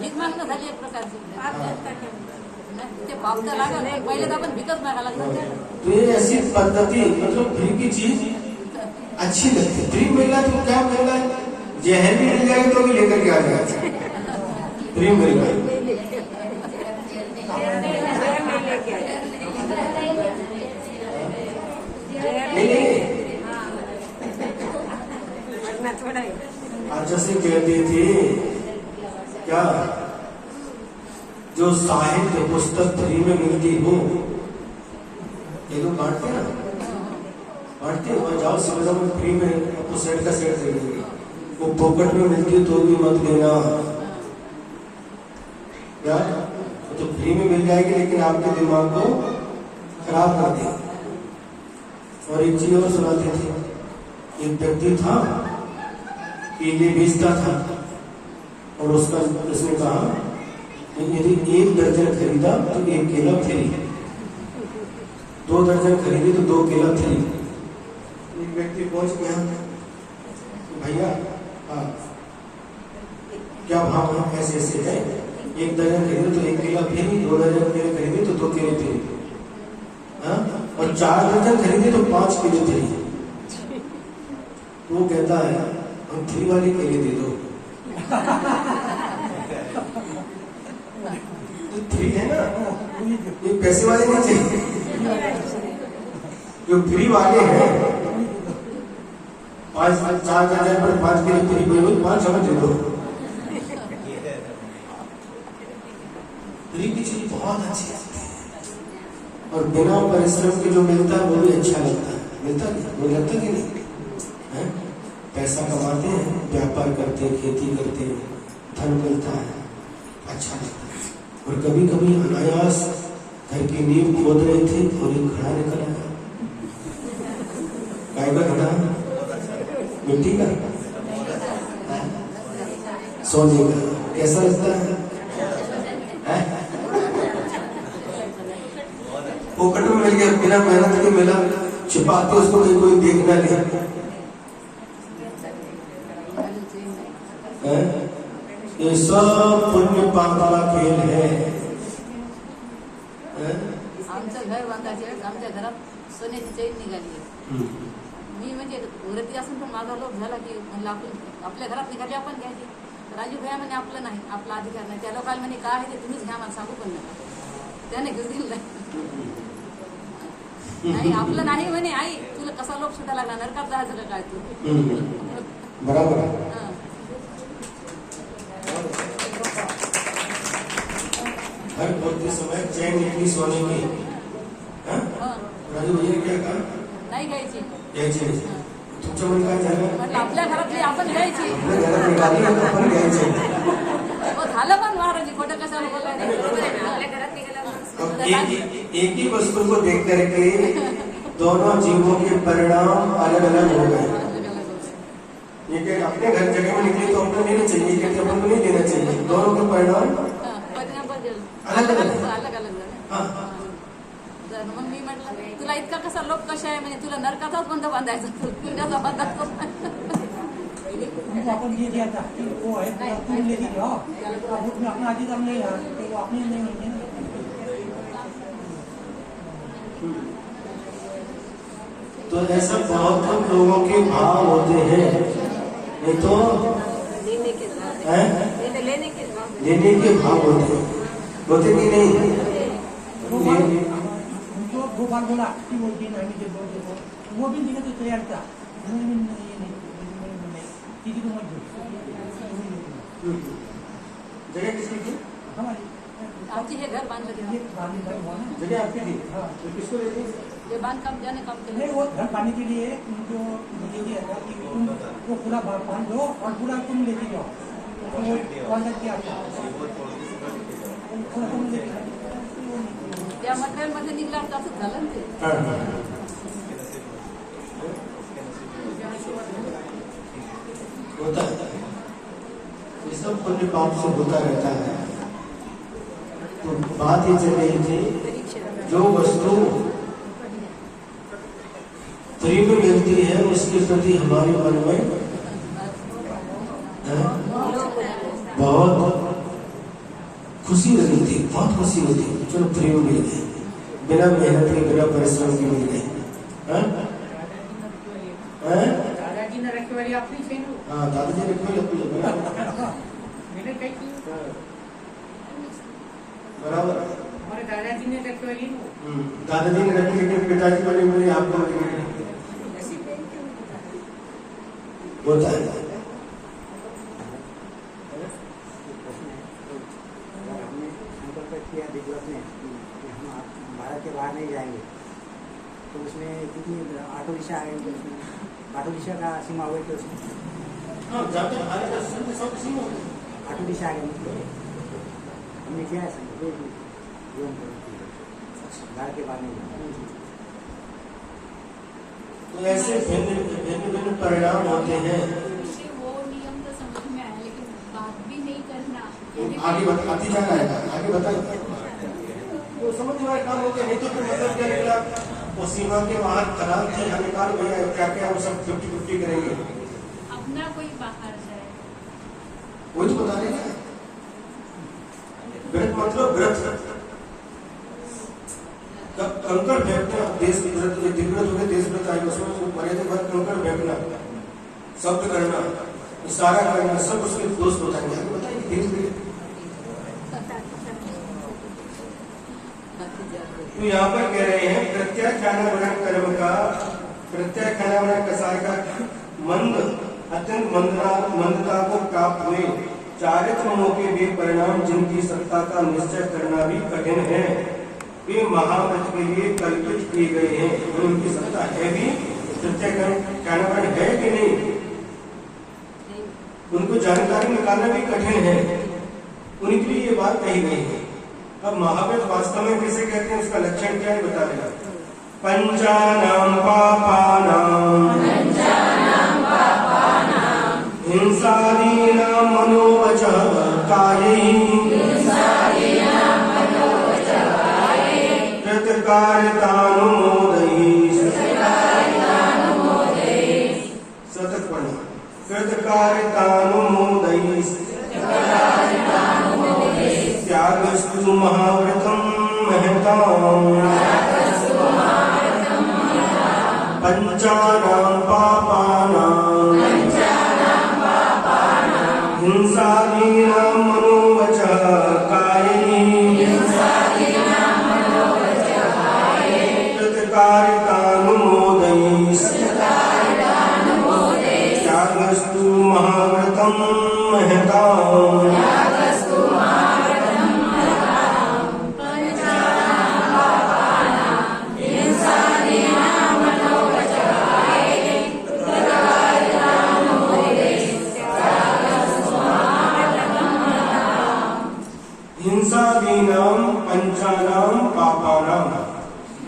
S3: भीक मागणं झाली एक प्रकारची, ते भाव तर लागल, पहिले तर आपण भीकच मागायला लागलो।
S1: तो ये ऐसी पद्धति, मतलब फ्री की चीज अच्छी लगती है। फ्री मिला तो क्या मिला, जहर भी मिल जाएगी तो भी लेकर के आ जाएगा। फ्री मिल गई आज जैसे कहते थे क्या, जो साहित्य पुस्तक फ्री में मिलती हो, ये लोग बांटते ना, बांटते वहां जाओ सुविधा में फ्री में आपको सेट का सेट दे देंगे। वो पॉकेट में मिलती है तो भी मत लेना यार, तो फ्री में मिल जाएगी लेकिन आपके दिमाग को खराब कर देगी। और एक चीज और सुनाते थे, एक व्यक्ति था केले बेचता था, और उसने कहा यदि 1 दर्जन खरीदा तो 1 केला फ्री, 2 दर्जन खरीदे तो 2 केला फ्री। एक व्यक्ति पहुंच गया, भैया हाँ क्या भाव है? ऐसे ऐसे है, 1 दर्जन खरीदे तो 1 केला फ्री, 2 दर्जन केले खरीदे तो 2 केले फ्री, और 4 दर्जन खरीदे तो 5 केले फ्री। वो कहता है हम फ्री वाले केले दे दो। तो फ्री है ना, ये पैसे वाले नहीं चाहिए, जो फ्री वाले हैं 4 दर्जन पर 5 केले फ्री, बोलो 5 हमें दे दो। फ्री की चीज बहुत अच्छी लगती है, और बिना परिश्रम के जो मिलता है वो भी अच्छा लगता है। मिलता नहीं, वो लगता कि नहीं है? पैसा कमाते हैं, व्यापार करते हैं, खेती करते हैं, धन मिलता है, अच्छा लगता है। और कभी कभी अनायास घर की नींव खोद रहे थे और एक घड़ा निकल आया। काय का घड़ा? मिट्टी का, सोने का। कैसा लगता है? पॉकेट में मिल गया, बिना मेहनत के मिला, छिपाते उसको कोई देखना नहीं। ये सब पुण्य पाप का खेल है।
S3: आमचं घर बांधायचे वेळेस आमच्या घरात सोन्याची चैन निघाली आहे। मी म्हणजे वरती असून पण माझा लोक झाला की म्हणलं आपल्या घरात निघाली आपण घ्यायची। राजू भैया म्हणे आपलं नाही, आपला अधिकार नाही। त्या लोकांना म्हणे काय आहे ते तुम्हीच घ्या, मला सांगू पण नका। त्याने घेऊन दिलं नाही। नाही आपलं नाही म्हणे आई तुला कसा लोक सुद्धा लागला नरकात जायचं का काय तू
S1: बराबर है।
S3: हं.
S1: हर बोलते समय चैन निकली सोने की। हाँ?
S3: हं.
S1: राजू भैया ने क्या कहा?
S3: नाही घ्यायची
S1: घ्यायची नाही। तुमच्या मन काय झालं?
S3: म्हटलं आपल्या घरातली आपण घ्यायची
S1: आपल्या घरात निघाली तर आपण घ्यायची।
S3: हो झालं पण महाराजी खोटं कशाला बोलायला आपल्या घरात
S1: अब एक ही वस्तु को देख करके दोनों जीवों के परिणाम अलग अलग हो गए। ये कि अपने घर जगह में निकली तो अपने लेना चाहिए, कहते अपन को नहीं देना चाहिए। दोनों के परिणाम अलग अलग है।
S3: अलग अलग
S1: हाँ।
S3: मग मी म्हटलं तुला इतका कसा लोक कशा आहे म्हणजे तुला नरकाचाच बंद बांधायचा पुण्याचा बंद
S4: उनको अपन ये दिया था कि वो है पूरा तुम लेके जाओ, अब उसमें अपना अधिकार नहीं है तो वो अपने नहीं होंगे ना।
S1: तो ऐसा बहुत कम लोगों के भाव होते हैं, नहीं तो
S3: लेने के
S1: हैं? लेने के भाव होते हैं, होते कि नहीं?
S4: उनको दो बार बोला कि वो दिन हमें जब बोल दो वो भी देने तो तैयार था, उन्होंने ये नहीं किसी को मत दो।
S1: जगह किसकी थी?
S4: हमारी
S3: आमची हे घर बांधलं
S4: ये
S3: तेव्हा.
S4: बांधने का हुआ ना।
S1: जगह आपकी थी?
S4: हाँ।
S1: तो किसको देती?
S3: हे बांधकाम ज्याने काम
S4: नहीं
S3: केलं
S4: वो घर पाने के लिए उनको ये दिया था कि तुम वो पूरा बांध दो और पूरा तुम लेके जाओ, तो वो कॉन्ट्रैक्ट किया था, पूरा तुम लेके जाओ।
S3: त्या मटेरियल मध्ये निघल्यावर तसंच झालं ना ते.
S1: हाँ, हाँ। होता है, ये सब पुण्य पाप से होता रहता है। तो बात ये चल रही थी, जो वस्तु प्रेम मिलती है उसके प्रति हमारे मन में बहुत खुशी होती थी, बहुत खुशी होती। चलो प्रेम मिल गई, बिना मेहनत के बिना परिश्रम के मिल गई। हाँ? हाँ?
S5: दादाजी ने रखी वाली अपनी छे नु
S1: हाँ, दादाजी ने कोई अपनी
S5: मैंने कही थी
S1: बराबर।
S5: हमारे दादाजी ने रखी वाली नु
S1: दादाजी ने रखी लेकिन पिताजी वाली बोली आपको होता है।
S6: हमने संकल्प किया दिग्वत में कि हम भारत के बाहर नहीं जाएंगे, तो उसमें कितनी ऑटो रिक्शा आ गए, उसमें ऑटो रिक्शा का सीमा हुई थी, उसमें
S1: हाँ, जाते भारत का सब सीमा होता है।
S6: ऑटो रिक्शा आ गए, हमने किया है संकल्प भारत के बाहर नहीं जाएंगे।
S1: तो ऐसे भिन्न भिन्न परिणाम होते हैं।
S2: मुझे वो नियम तो समझ में आया लेकिन बात भी नहीं करना
S1: आगे आती जाना है, आगे बता। तो समझ में काम हो गया, नहीं तो फिर मतलब क्या निकला? वो सीमा के बाहर खराब थी, हमें कहा भैया क्या क्या वो सब 50-50 करेंगे।
S2: अपना कोई बाहर जाए
S1: वही तो बता रहे हैं। व्रत मतलब व्रत, कंकड़ फेंकना, देश व्रत दिग्व्रत हो गए, देश व्रत आएगा, उसमें मर्यादा व्रत कंकड़ फेंकना, शब्द करना, इशारा करना, सब उसके दोस्त बताएंगे। आपको बताइए धीरे धीरे। तो यहाँ पर कह रहे हैं प्रत्याख्यानावरण कर्म का, प्रत्याख्यानावरण कसार का मंद अत्यंत मंदता को प्राप्त हुए चारित्रों के वे परिणाम जिनकी सत्ता का निश्चय करना भी कठिन है, वे महाव्रत के लिए कल्पित किए गए हैं। उनकी सत्ता है भी, प्रत्याख्यानावरण है कि नहीं, उनको जानकारी निकालना भी कठिन है, उनके लिए ये बात कही गई है। अब महाव्रत वास्तव में किसे कहते हैं, उसका लक्षण क्या है बता देगा। पंचानाम पापानाम हिंसादीनां मनोवचः कायैः कृतकार्यतानुमोदैः सतत पढ़ना, कृतकार्यतानुमोदैः त्यागस्तु महाव्रतं महताम् पंचानां पापानां हिंसादीनां मनोवचः कायैः कृतकार्य महाव्रतम महताम हिंसादीनां पंचानां पापानां,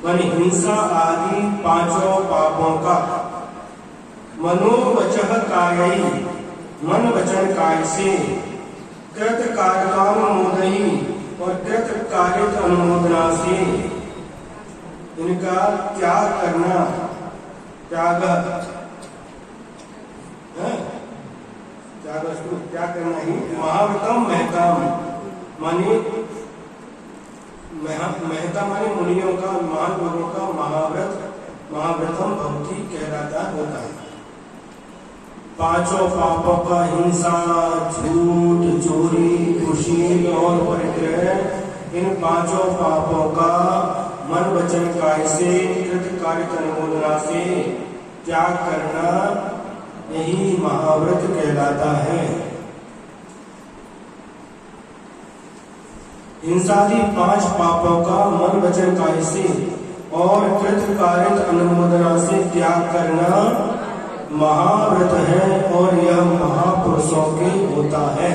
S1: मन हिंसा आदि पांचों पापों का, मनोवचः कायैः, मन वचन काय से, कृत कार्यानुमोदनी और कृत कारित अनुमोदना से इनका त्याग करना, त्याग त्याग करना ही महाव्रतम महताम माने महता माने मुनियों का, महान लोगों का महाव्रतम भक्ति कहलाता होता है। पांचों पापों का हिंसा, झूठ, चोरी, कुशील और परिग्रह, इन पांचों पापों का मन वचन काय से, कृत कार्य अनुमोदना से त्याग करना यही महाव्रत कहलाता है। हिंसादि पांच पापों का मन वचन काय से और कृत कारित अनुमोदना से त्याग करना महाव्रत है और यह महापुरुषों के होता है।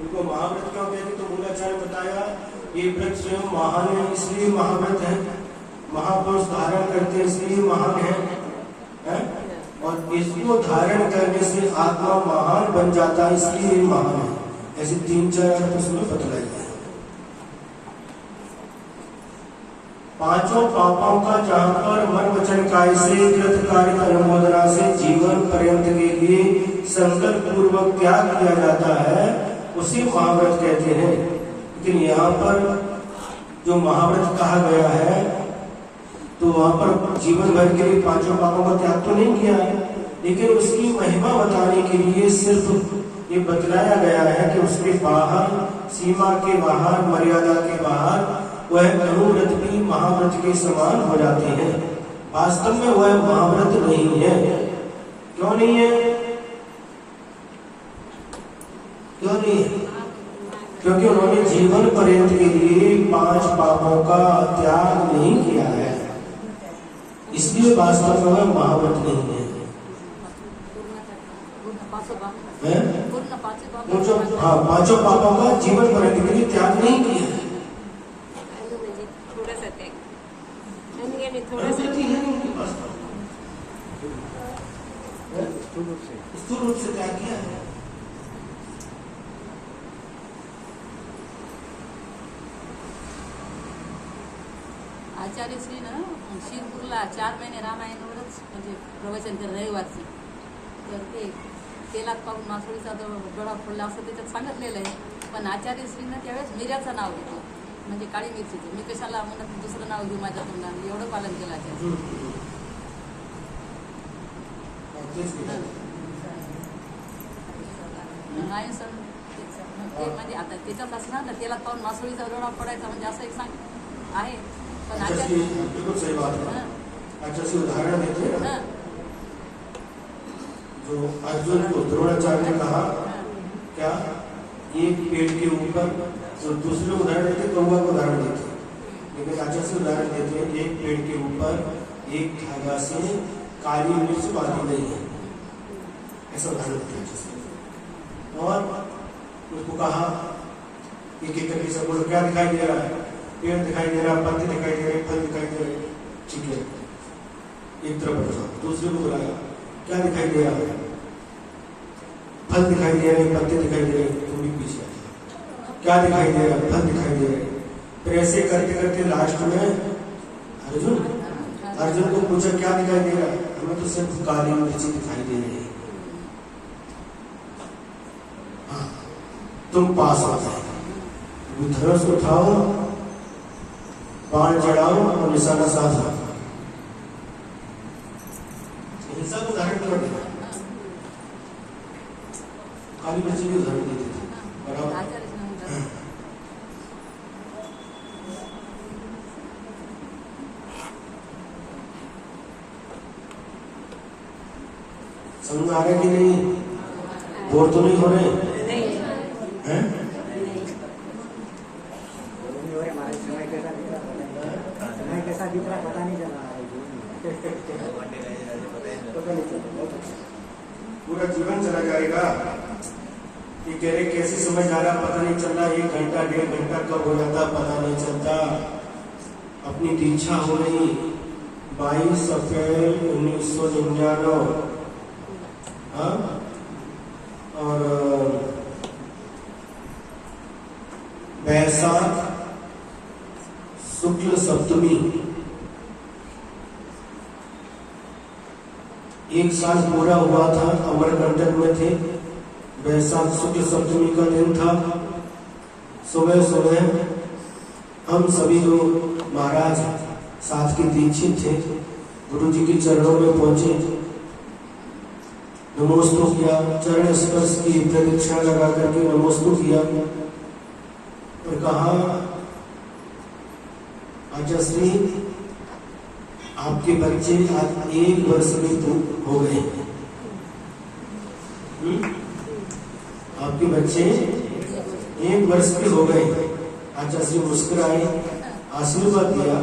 S1: इनको महाव्रत क्यों कहते तो मूलाचार्य ने बताया, ये व्रत स्वयं महान है इसलिए महाव्रत है, महापुरुष धारण करते इसलिए महान है? और इसको धारण करने से आत्मा महान बन जाता है इसलिए महान है। ऐसे 3-4 अर्थ उसमें बतलाए गए। पांचों पापों का जहाँ पर मन वचन काय से, कृत कार्य अनुमोदना से जीवन पर्यंत के लिए संकल्प पूर्वक त्याग किया जाता है उसी महाव्रत कहते हैं। लेकिन यहाँ पर जो महाव्रत कहा गया है तो वहाँ पर जीवन भर के लिए पांचों पापों का त्याग तो नहीं किया है, लेकिन उसकी महिमा बताने के लिए सिर्फ ये बतलाया गया है कि उसके बाहर, सीमा के बाहर, मर्यादा के बाहर वह अनुव्रत भी महाव्रत के समान हो जाते हैं। वास्तव में वह महाव्रत नहीं है। क्यों नहीं है? क्यों नहीं है? क्योंकि उन्होंने जीवन पर्यंत के लिए 5 पापों का त्याग नहीं किया है, इसलिए वास्तव में वह महाव्रत नहीं है। पांचों पापों का जीवन पर्यंत के लिए त्याग नहीं किया है। स्थूल रूप से त्याग किया है।
S3: आचार्य श्री ना शिरपूरला 4 महिने रामायणावरच म्हणजे प्रवचन कर रविवारचं, तर ते तेलात पाहून मासोळीचा डोळा फोडला असं त्याच्यात सांगितलेलं आहे. पण आचार्य श्रीनं त्यावेळेस मिऱ्याचं नाव घेतलं, म्हणजे काळी मिरचीचं. मी कशाला म्हणत दुसरं नाव घेऊ माझ्या तोंडाने, एवढं पालन केलं आचार्य. नाही सर ते म्हणजे आता त्याच्यात असणार ना, तेलात पाहून मासोळीचा डोळा फोडायचा म्हणजे असं एक सांग आहे. पण आचार्य
S1: बिल्कुल सही बात है। अच्छा से उदाहरण देते हैं, जो अर्जुन को द्रोणाचार्य ने कहा क्या, एक पेड़ के ऊपर, तो दूसरे उदाहरण देते कौवा को उदाहरण देते, लेकिन अच्छा से उदाहरण देते हैं, एक पेड़ के ऊपर एक धागा से काली मिर्च बांधी गई है, ऐसा उदाहरण देते हैं। और उसको कहा एक एक करके सब बोलो क्या दिखाई दे रहा है, पेड़ दिखाई दे रहा है, पत्ते दिखाई दे रहे, फल दिखाई दे रहे, ठीक है, एक तरफ बैठा। दूसरे को बुलाया, क्या दिखाई दे रहा है, फल दिखाई दे रहे, पत्ते दिखाई दे रहे, तुम भी पीछे आ, क्या दिखाई दे रहा है, फल दिखाई दे रहे। फिर ऐसे करते करते लास्ट में अर्जुन को पूछा क्या दिखाई दे रहा है, हमें तो सिर्फ काली मिर्ची दिखाई दे रही है। हाँ, तुम पास हो जाए, धनुष उठाओ, बाण चढ़ाओ और निशाना साधा। हिंसा को उदाहरण क्यों देना, काली मिर्ची भी उदाहरण देते थे, बराबर। समझ आ रहा कि नहीं? बोर तो नहीं हो रहे
S5: नहीं
S1: हैं?
S6: नहीं हो रहे हमारे समय कैसा दिख रहा पता नहीं, समय कैसा दिख रहा पता नहीं चल रहा है पता नहीं चल रहा।
S1: पूरा जीवन चला जाएगा। ये कह रहे कैसे समय जा रहा पता नहीं चल रहा, 1 घंटा 1.5 घंटा कब हो जाता पता नहीं चलता। अपनी दीक्षा हो गई 22 अप्रैल 1999 और बैसाख शुक्ल सप्तमी 1 साल पूरा हुआ था। अमरकंटक में थे, बैसाख शुक्ल सप्तमी का दिन था। सुबह सुबह हम सभी जो महाराज साथ के दीक्षित थे गुरु जी के चरणों में पहुंचे, नमोस्तु किया, चरण स्पर्श की प्रदक्षिणा लगा करके नमोस्तु किया और कहा आचार्य श्री आपके बच्चे आज 1 वर्ष में हो गए। आपके बच्चे 1 वर्ष के हो गए। आचार्य श्री मुस्कुराए, आशीर्वाद दिया।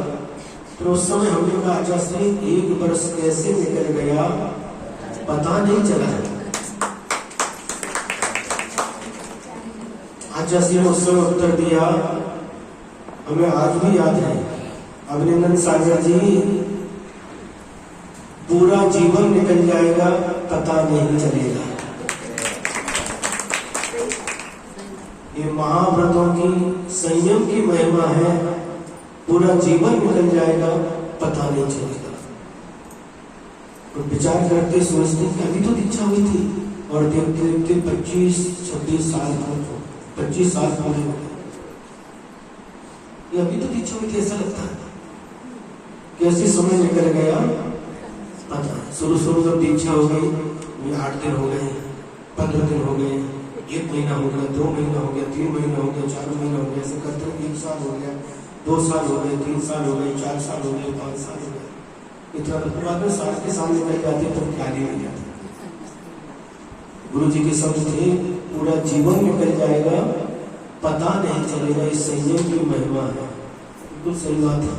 S1: तो उस समय हमने कहा आचार्य श्री 1 वर्ष कैसे निकल गया पता नहीं चला। आचार्य श्री ने उस समय उत्तर दिया, हमें आज भी याद है, अभिनंदन सागर जी पूरा जीवन निकल जाएगा पता नहीं चलेगा। ये महाव्रतों की संयम की महिमा है, पूरा जीवन निकल जाएगा पता नहीं चलेगा। तो विचार करते सोचते कि अभी तो दीक्षा हुई थी और देखते देखते 25-26 साल 25 साल पूरे हो गए। ये अभी तो दीक्षा हुई थी ऐसा लगता है, कैसे समय निकल गया पता है। शुरू जब दीक्षा हो गई 8 दिन हो गए, 15 दिन हो गए, 1 महीना हो गया, 2 महीना हो गया, 3 महीना हो गया, 4 महीना हो गया, ऐसे करते 1 साल हो गया, 2 साल हो गए, 3 साल हो गए, 4 साल हो गए, 5 साल हो गए। इतना तो बाद में साल के सामने निकल जाते तो ख्याल ही नहीं जाता। गुरु जी के शब्द थे, पूरा जीवन निकल जाएगा पता नहीं चलेगा। इस संयम की महिमा है, बिल्कुल सही बात है।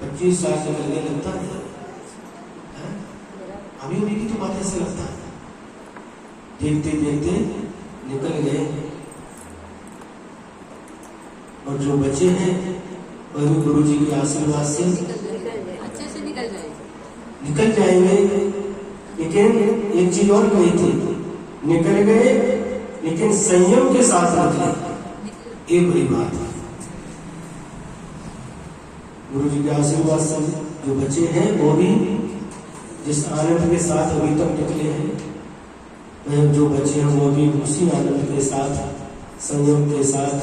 S1: 25 साल निकल गए लगता है, अभी अभी की तो बात ऐसे लगता है, देखते देखते निकल गए। और जो बचे हैं वह भी गुरु जी के आशीर्वाद से
S3: अच्छे से
S1: निकल जाएंगे। लेकिन एक चीज और कही थी, निकल गए लेकिन संयम के साथ निकले, ये बड़ी बात है। गुरु जी के आशीर्वाद से जो बचे हैं वो भी जिस आनंद के साथ अभी तक निकले हैं, वह जो बचे हैं वो भी उसी आनंद के साथ संयम के साथ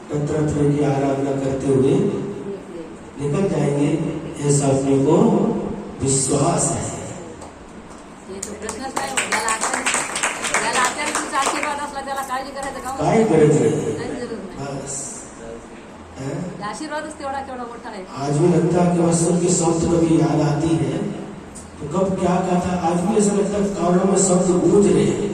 S1: तत्र की आराधना करते हुए निकल जाएंगे, ऐसा अपने को विश्वास है।
S3: ये तो प्रश्नच नाही, ज्याला आचार्याचा आशीर्वाद असला त्याला काळजी करायचं का?
S1: काय गरज नाही,
S3: काही जरूर नाही।
S1: बस
S3: आशीर्वादच तेवढा केवढा मोठा आहे।
S1: आज भी लगता है कि वह की शब्द कभी याद आती है तो कब क्या कहा था, आज भी ऐसा लगता है कानों में शब्द गूंज रहे हैं।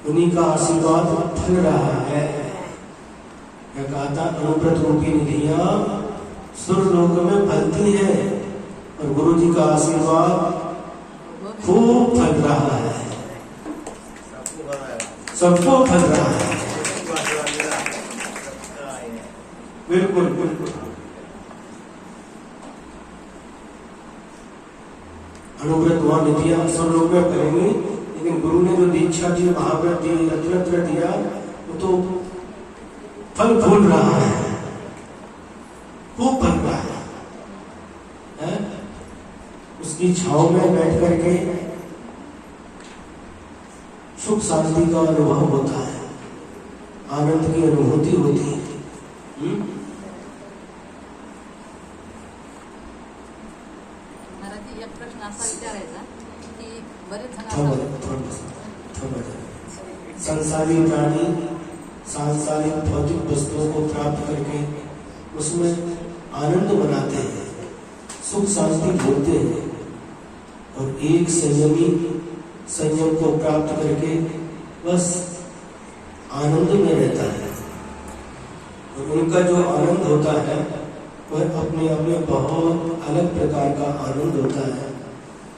S1: उन्हीं का आशीर्वाद फल रहा है। मैं कहा था अनुव्रत रूपी निधियां सुरलोक में फलती है और गुरु जी का आशीर्वाद खूब फल रहा है, सबको फल रहा है। बिल्कुल बिल्कुल अनुव्रत वहां निधियां सुरलोक में फलेंगी, लेकिन गुरु ने जो दीक्षा दी, महाव्रत दी, रत्नत्र दिया, वो तो फल फूल रहा है, खूब फल रहा है। उसकी छाव में बैठ करके सुख शांति का अनुभव होता है, आनंद की अनुभूति होती है।
S3: महाराज एक प्रश्न असा विचारायचा की बरेच जण
S1: संसारी प्राणी सांसारिक भौतिक वस्तुओं को प्राप्त करके उसमें आनंद मनाते हैं, सुख शांति ढूंढते हैं और एक संयमी संयम को प्राप्त करके बस आनंद में रहता है। और उनका जो आनंद होता है वह अपने आप में बहुत अलग प्रकार का आनंद होता है।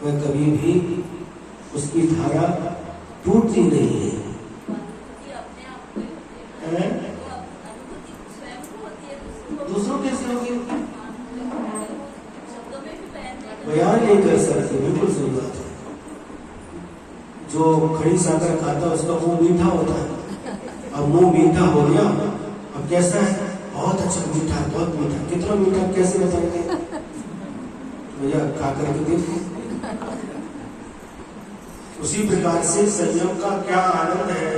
S1: वह कभी भी उसकी धारा टूटती नहीं है। दूसरों कैसे होगी? बयान नहीं कर सकते। बिल्कुल सही बात है। जो खड़ी साकर खाता है उसका मुंह मीठा होता है। अब मुंह मीठा हो गया, अब कैसा है? बहुत अच्छा मीठा, बहुत मीठा। कितना मीठा कैसे बताएंगे? भैया खा करके देखो। उसी प्रकार से संयम का क्या आनंद है,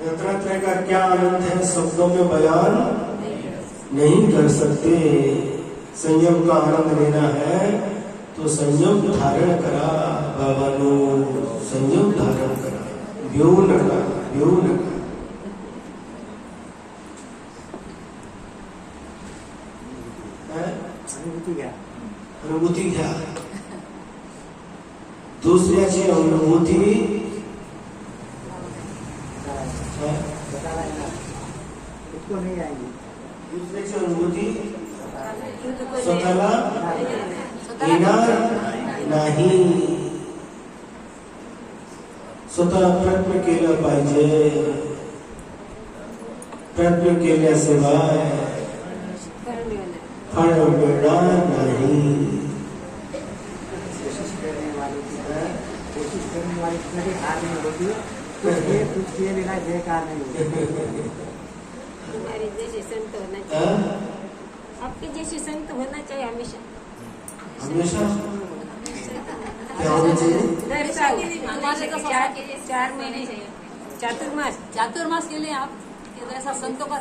S1: तरह तरह का क्या आनंद है, शब्दों में बयान नहीं कर सकते। संयम का आनंद लेना है तो संयम धारण करा बाबानो, संयम धारण करा, व्यूह लगा, व्यूह लगा।
S6: अनुभूती घ्या.
S1: अनुभूती घ्या. दुसऱ्याची अनुभूती
S6: बताला येणार. इसको नहीं आएगी.
S1: दुसऱ्याची अनुभूती स्वतःला येणार नाही. स्वतः प्रयत्न केला पाहिजे. प्रयत्न केल्याशिवाय फल मिळणार नाही.
S6: कोशिश करने वाली कभी हार नहीं होती. कुछ किए बिना बेकार नहीं होती.
S7: हमारे जैसे संत होना चाहिए. आपके जैसे संत होना चाहिए हमेशा.
S1: हमेशा क्या होना चाहिए?
S7: दर साल 4 महीने चातुर्मास.
S3: चातुर्मास के लिए आप ऐसा संतों का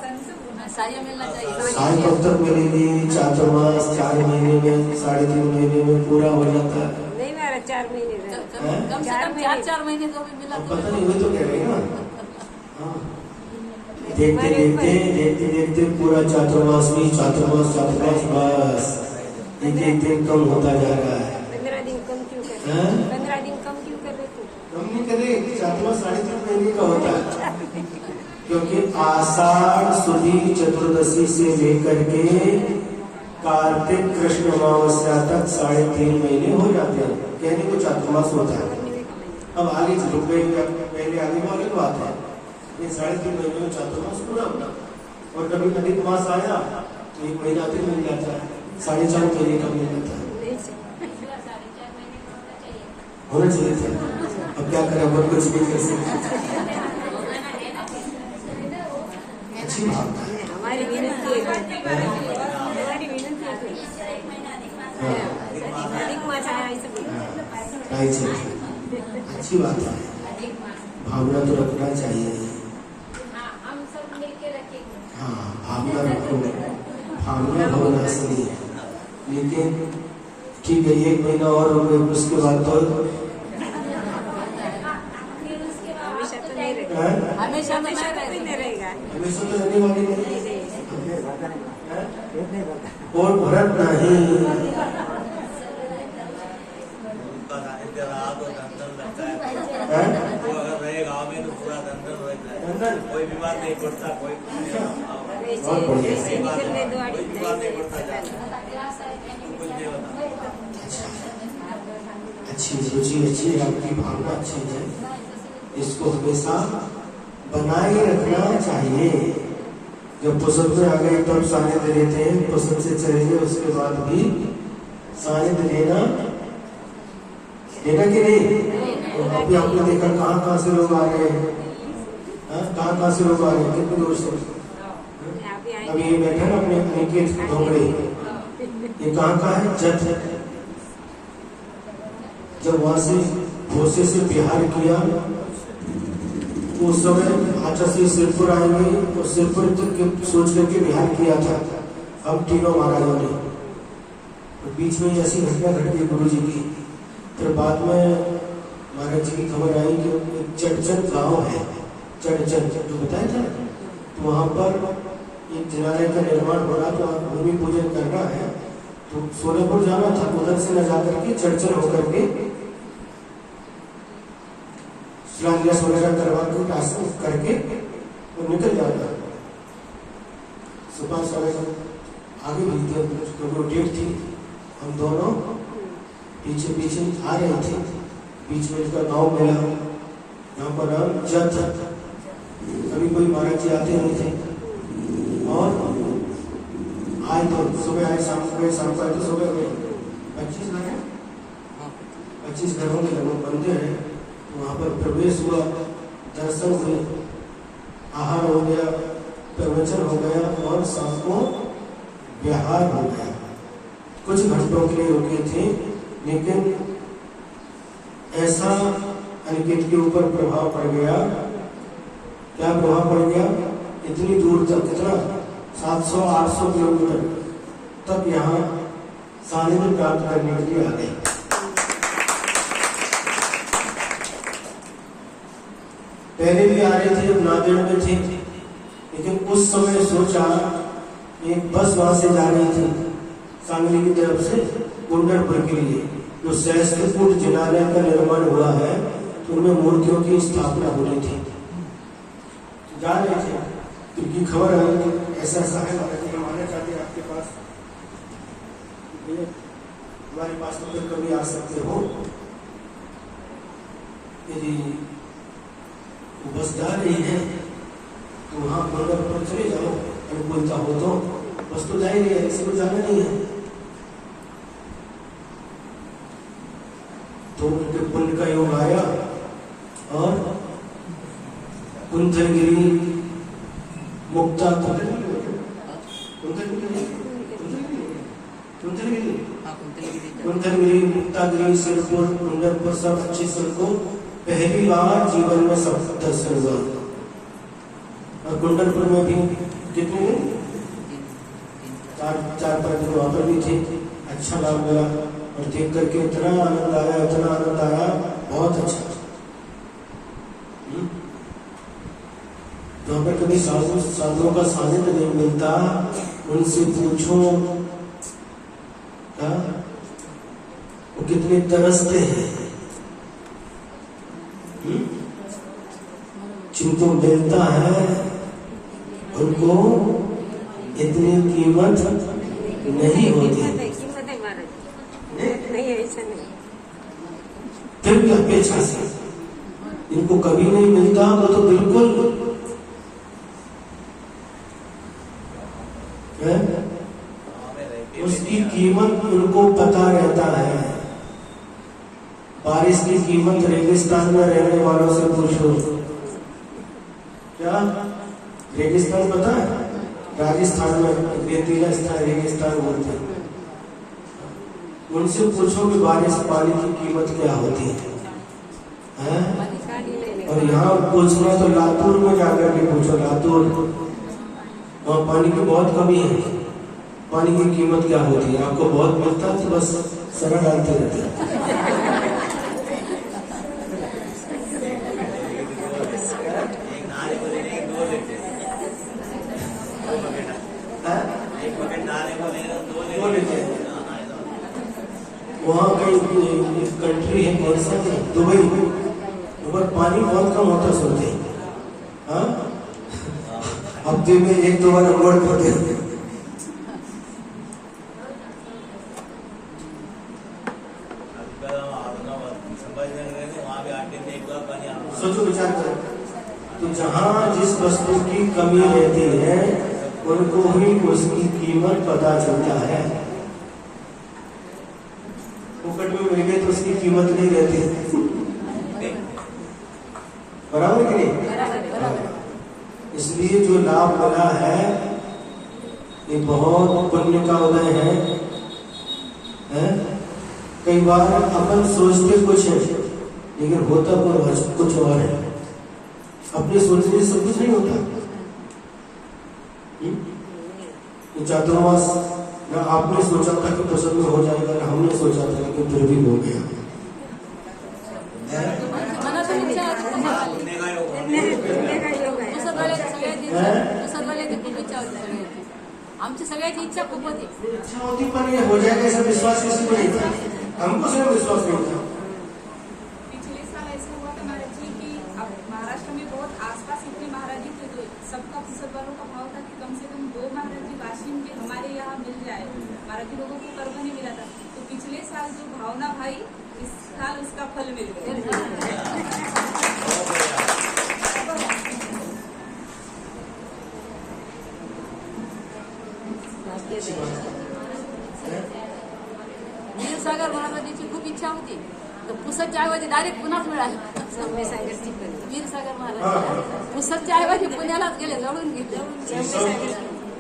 S3: सहाय मिलना चाहिए.
S1: साल कब तक मिलेगी? चातुर्मास 4 महीने में, 3.5 महीने में पूरा हो जाता है.
S7: नहीं मारा 4 महीने.
S3: कम से कम 4 महीने तो भी मिला.
S1: अब पता नहीं, वो तो कह रही ना. हाँ. देखते देखते देखते देखते पूरा चातुर्मास भी चातुर्मास बस एक दिन कम होता जा रहा है.
S7: 15 दिन कम क्यों कर रहे?
S1: हाँ?
S7: 15 दिन कम क्यों कर रहे थे?
S1: कम नहीं करे. चातुर्मास 3.5 महीने का होता है. क्योंकि आषाढ़ सुदी चतुर्दशी से लेकर के कार्तिक कृष्ण अमावस्या तक 3.5 महीने हो जाते हैं. कहने को चातुर्मास होता है. अब आगे रुपये पहले आगे वो अलग बात है. ये 3.5 महीने में चातुर्मास पूरा होता. और कभी अधिक मास आया तो 1 महीना अधिक मिल जाता है. 4.5 महीने का मिल जाता है. होना चाहिए था. अब क्या करें, अब कुछ नहीं कर सकते. अच्छी बात है.
S7: हमारी विनती है. हमारी विनती है. अधिक मास आया ऐसा बोलो.
S1: अच्छी बात है. भावना तो रखना चाहिए.
S2: हम सब मिलके रखेंगे.
S1: हाँ, भावना रखो. भावना भावना असली है. लेकिन ठीक है, 1 महीना और हो गया, उसके बाद तो
S2: फिर उसके बाद
S7: हमेशा तो नहीं रहेगा.
S3: हमेशा तो
S7: हमेशा तो
S3: नहीं
S7: नहीं रहेगा.
S1: हमेशा तो रहने वाली नहीं.
S6: पेट भरता नहीं. पेट नहीं भरता.
S1: और भरत नहीं.
S8: सानिध्य रहा तो दंडन लगता है.
S1: हैं?
S8: वो अगर रहे गाँव में तो पूरा दंडन रहता है.
S1: दंडन?
S8: कोई बीमार नहीं पड़ता. कोई
S7: वैसे निकलने दो.
S8: कोई बीमार नहीं पड़ता. कुछ नहीं होता.
S1: अच्छी रुचि अच्छी है, आपकी भावना अच्छी है. इसको हमेशा बनाए रखना चाहिए. जब पुस्तक में आ गए तब सानिध्य लेते हैं. पुस्तक से चले गए उसके बाद भी सानिध्य लेना कि नहीं? अभी आपने देखा कहाँ से लोग आ रहे हैं. कहाँ से लोग आ रहे हैं. कितने दूर से. अभी ये बैठे ना अपने अनिकेत ढोंगड़े. ये कहाँ का है? जत. जब वहां से भोसे से बिहार किया तो उस समय आचा से सिरपुर आएंगे तो सिरपुर सोच करके बिहार किया था. अब तीनों महाराजों ने. तो बीच में ऐसी घटना घट गई गुरु जी की. फिर बाद में महाराज जी की खबर आई कि एक चटचन गांव है. चटचन जो बताया था. तो वहां पर एक जलालय का निर्माण हो रहा, तो भूमि पूजन करना है. तो सोलापुर जाना था, उधर से न जाकर के चर्चल होकर के शिलान्यास वगैरह करवा के क्लास करके और निकल जाता। सुबह साढ़े आगे मिलते क्योंकि डेट थी, हम दोनों पीछे पीछे आ रहे थे। बीच में इसका गाँव मिला, यहाँ पर नाम जत, कभी कोई महाराज जी आते नहीं थे और आए तो सुबह आए, शाम को आए, शाम को आए तो सुबह में 25 घर 25 घरों के लगभग मंदिर है। वहाँ पर प्रवेश हुआ, दर्शन हुए, आहार हो गया, प्रवचन हो गया और शाम को विहार हो गया। कुछ घंटों के लिए रुके थे, लेकिन ऐसा अनिकेत के ऊपर प्रभाव पड़ गया। क्या प्रभाव पड़ गया? इतनी दूर तक, कितना 700-800 किलोमीटर तक यहाँ सानिध्य प्राप्त करने के लिए आ गए। पहले भी आ रहे थे जब नांदेड़ में थे, लेकिन उस समय सोचा एक बस वहां से जा रही थी सांगली की तरफ से कुंडलपुर के लिए, जो सहस्त्रकूट जिनालय का निर्माण हुआ है, तो उनमें मूर्तियों की स्थापना होनी थी। जा रहे थे, क्योंकि खबर आई कि ऐसा ऐसा है, हम आना चाहते हैं आपके पास, हमारे पास तो फिर कभी आ सकते हो। यदि वो बस जा रही है तो वहाँ कुंडलपुर चले जाओ, अनुकूलता हो तो। बस तो जा ही नहीं है, किसी को जाना नहीं है। तो उनके पुण्य का योग आया और कुंथलगिरी मुक्ता कुंथलगिरी मुक्तागिरी सिरपुर कुंडलपुर सब अच्छे सबको पहली बार जीवन में सब दर्शन हुआ। और कुंडलपुर में भी कितने दिन, 4-5 दिन वहां पर भी थे। अच्छा लाभ मिला और देख करके इतना आनंद आया, इतना आनंद आया, बहुत अच्छा। जहाँ पर कभी साधुओं का सानिध्य नहीं मिलता, उनसे पूछो क्या वो कितने तरसते हैं। जिनको मिलता है उनको इतनी कीमत नहीं होती।
S7: कीमत है महाराज, नहीं ऐसा नहीं।
S1: फिर भी अपेक्षा से इनको कभी नहीं मिलता, वो तो बिल्कुल है? उसकी कीमत उनको पता रहता है। बारिश की कीमत रेगिस्तान में रहने वालों से पूछो। क्या रेगिस्तान पता है? राजस्थान में रेतीला स्थान रेगिस्तान बोलते हैं। उनसे पूछो कि बारिश पानी की कीमत क्या होती है? और यहाँ पूछना तो लातूर में जाकर के पूछो। लातूर वहाँ पानी की बहुत कमी है, पानी की कीमत क्या होती है? आपको बहुत मिलता है तो बस सरा डालते रहते हैं। वहाँ कई कंट्री है, कौन सा दुबई, ऊपर पानी बहुत कम होता सुनते हैं। हाँ, हफ्ते में 1-2 बार अवॉर्ड करते हैं। सोचो विचार करो, तो जहाँ जिस वस्तु की कमी रहती है उनको ही उसकी कीमत पता चलता है। मुकट में मिल गए तो उसकी कीमत नहीं रहती। बराबर कि नहीं? इसलिए जो लाभ मिला है ये बहुत पुण्य का उदय है? कई बार अपन सोचते कुछ है लेकिन होता कुछ और है। अपने सोचने से सब कुछ नहीं होता। चातुर्मास ना आपने सोचा था कि प्रसन्न हो जाएगा, ना हमने सोचा था, लेकिन फिर भी हो गया।
S3: आमची सगळ्या सगळ्याची इच्छा खूप होती.
S1: इच्छा होती पर ये हो जाएगा ऐसा विश्वास किसी को नहीं था. हमको सिर्फ विश्वास नहीं था.
S9: पिछले साल ऐसा हुआ था महाराज जी कि अब महाराष्ट्र में बहुत आसपास इतने महाराज जी थे तो सबका पुस्तक वालों का भाव था कि कम से कम 2 महाराज जी वाशिम के हमारे यहाँ मिल जाए. महाराज जी लोगों को कर्म नहीं मिला था तो पिछले साल जो भावना भाई इस साल उसका फल मिल गया.
S1: अच्छी बात है.
S3: वीरसागर महाराजांची खूप इच्छा होती तर पुसदच्या ऐवजी डायरेक्ट पुण्यात मिळाली.
S7: समय सागरची पण
S3: वीरसागर महाराज पुसदच्या ऐवजी पुण्यालाच गेले, जळून गेले.
S1: ये सब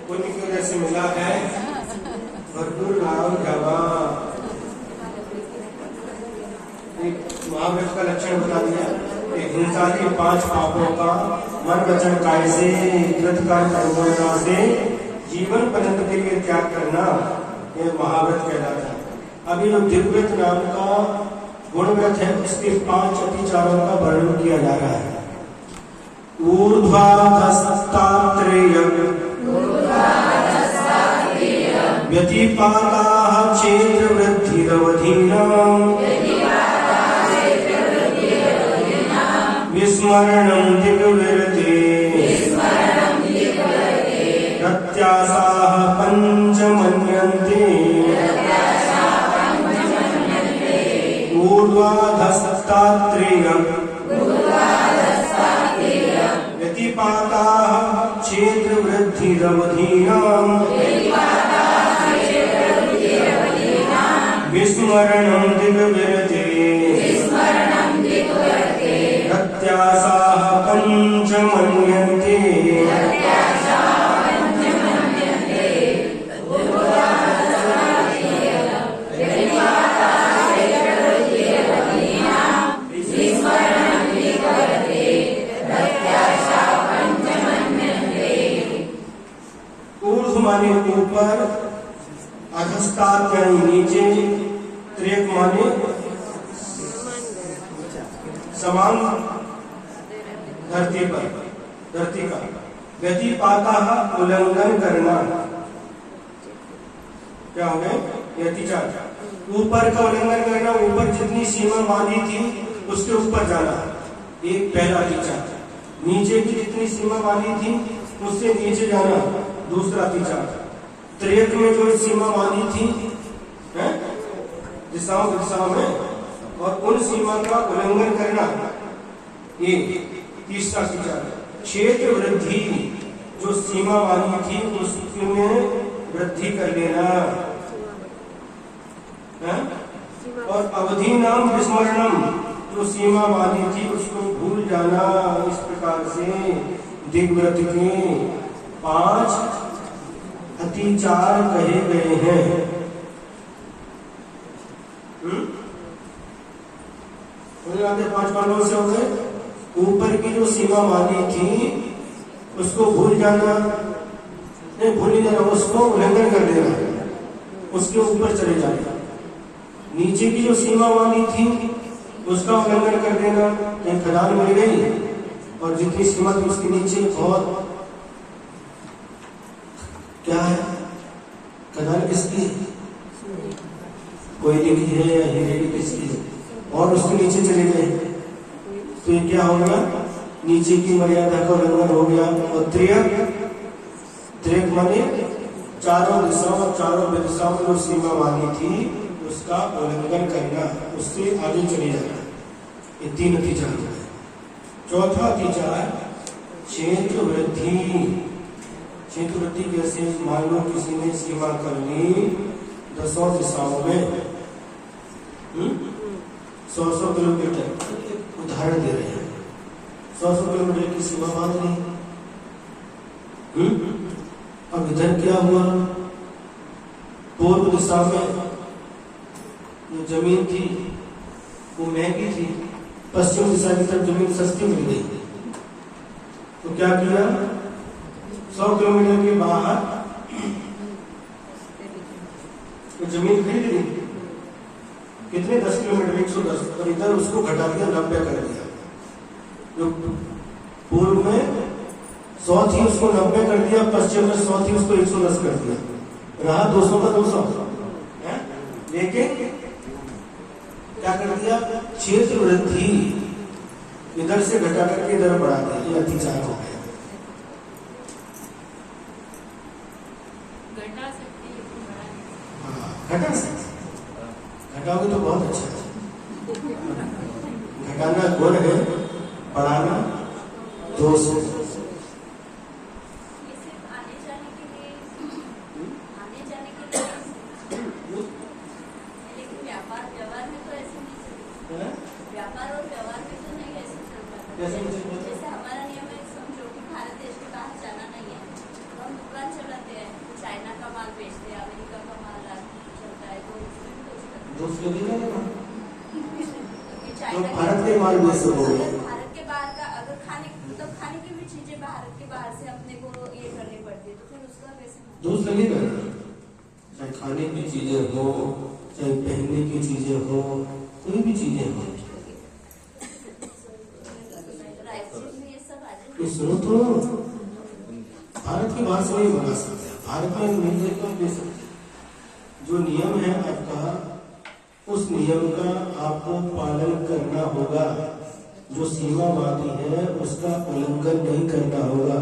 S1: पुण्य की वजह से मिला है. भरपूर लाभ जावा. महाव्रत का लक्षण बता दिया कि हिंसा के 5 पापों का मन वचन काय से कृतकार कर्मों से जीवन पर्यंत के लिए त्याग करना यह महाव्रत कहलाता है. अभी जो दिव्यव्रत नाम का गुणव्रत है उसके 5 अतिचारों का वर्णन किया जा रहा है. ऊर्ध्वाधस्तात्रेयम् व्यतिपाताः क्षेत्रवृद्धिरवधीनाम् विस्मरणं दिग्विरते प्रत्यासाः पञ्चमन्यन्ते ऊर्ध्वाधस्तात्रेयम् व्यतिपाताः क्षेत्रवृद्धिरवधीनाम् विस्मरणं दिग्विरते प्रत्यासाः पञ्चमन्यन्ते ऊर्ध्व माने ऊपर, अधस्तात् यानी नीचे, त्रेक माने समान धरती पर, धरती का. व्यतिपाताः उल्लंघन करना. क्या हो गए? व्यतिचार. ऊपर का उल्लंघन करना, ऊपर जितनी सीमा बांधी थी उसके ऊपर जाना, एक पहला अतिचार. नीचे की जितनी सीमा बांधी थी उससे नीचे जाना, दूसरा अतिचार. त्रेक में जो सीमा बांधी थी दिशाओं में और उन सीमा का उल्लंघन करना, ये तीसरा अतिचार. क्षेत्र वृद्धि, जो सीमा बांधी थी उसमें वृद्धि कर लेना. और अवधि नाम विस्मरणम, जो सीमा बांधी थी उसको भूल जाना. इस प्रकार से दिग्व्रत के 5 अतिचार कहे गए हैं. 5 पांडवों से हो गए. ऊपर की जो सीमा बांधी थी उसको भूल जाना, नहीं भूल नहीं जाना, उसको उल्लंघन कर देना, उसके ऊपर चले जाना. नीचे की जो सीमा बांधी थी उसका उल्लंघन कर देना. कहीं खदान मिल गई और जितनी सीमा थी उसके नीचे और क्या है? खदान किसकी है? कोयले की है या हीरे की, किसकी है? और उसके नीचे चले गए तो ये क्या हो गया? नीचे की मर्यादा का उल्लंघन हो गया. और त्रेक माने चारों दिशाओं, चारों दिशाओं में जो सीमा बांधी थी उसका उल्लंघन करना, उससे आगे चले जाना. ये 3 अतिचार है. चौथा अतिचार क्षेत्र वृद्धि. क्षेत्र वृद्धि कैसे? मान लो किसी ने सीमा कर ली 10 दिशाओं में, 100 किलोमीटर, उदाहरण दे रहे हैं. 100 किलोमीटर की सीमा बांध ली. अब इधर क्या हुआ? पूर्व दिशा में जो जमीन थी वो महंगी थी, पश्चिम दिशा की तरफ जमीन सस्ती मिल गई. तो क्या किया? 100 किलोमीटर के बाहर तो जमीन खरीद ली. कितने? 10 किलोमीटर, 110. और इधर उसको घटा दिया, 90 कर दिया. जो पूर्व में 100 थी उसको 90 कर दिया, पश्चिम में 100 थी उसको 110 कर दिया. रहा 200 का 200 है, लेकिन क्या कर दिया, क्षेत्र वृद्धि इधर से घटा करके इधर बढ़ा दिया, ये अतिचार हो गया।
S3: घटा सकते हैं लेकिन बढ़ा नहीं सकते।
S1: घटा सकते, घटाओगे तो बहुत अच्छा है। घटाना गुण है, बढ़ाना दोष है।
S2: ये सिर्फ आने जाने के लिए, लेकिन व्यापार व्यवहार में तो ऐसे नहीं चलता। व्यापार और व्यवहार में तो नहीं ऐसे चलता। जैसे हमारा नियम है, समझो कि भारत देश के बाहर जाना नहीं है, तो हम दुकान चलाते हैं, चाइना का माल बेचते हैं, अमेरिका का माल चलता है, तो उसमें भी
S1: दोष लगेगा ना,
S2: क्योंकि
S1: तो
S2: चाइना
S1: भारत के माल बेच सको।
S2: अगर भारत के बाहर का, अगर खाने की भी चीजें भारत के बाहर से अपने को ये करनी पड़ती है, तो फिर उसका कैसे
S1: दोष लगेगा ना, चाहे खाने की चीजें हो, चाहे पहनने की चीजें हो, कोई भी चीजें हो।
S2: राइट में ये सब आ जाए।
S1: तो सुनो तो, भारत के बाहर से नहीं बना सकते, भारत में नहीं दे सकते। जो नियम है आपका, उस नियम का आपको पालन करना होगा। जो सीमा बांधी है उसका उल्लंघन नहीं करना होगा।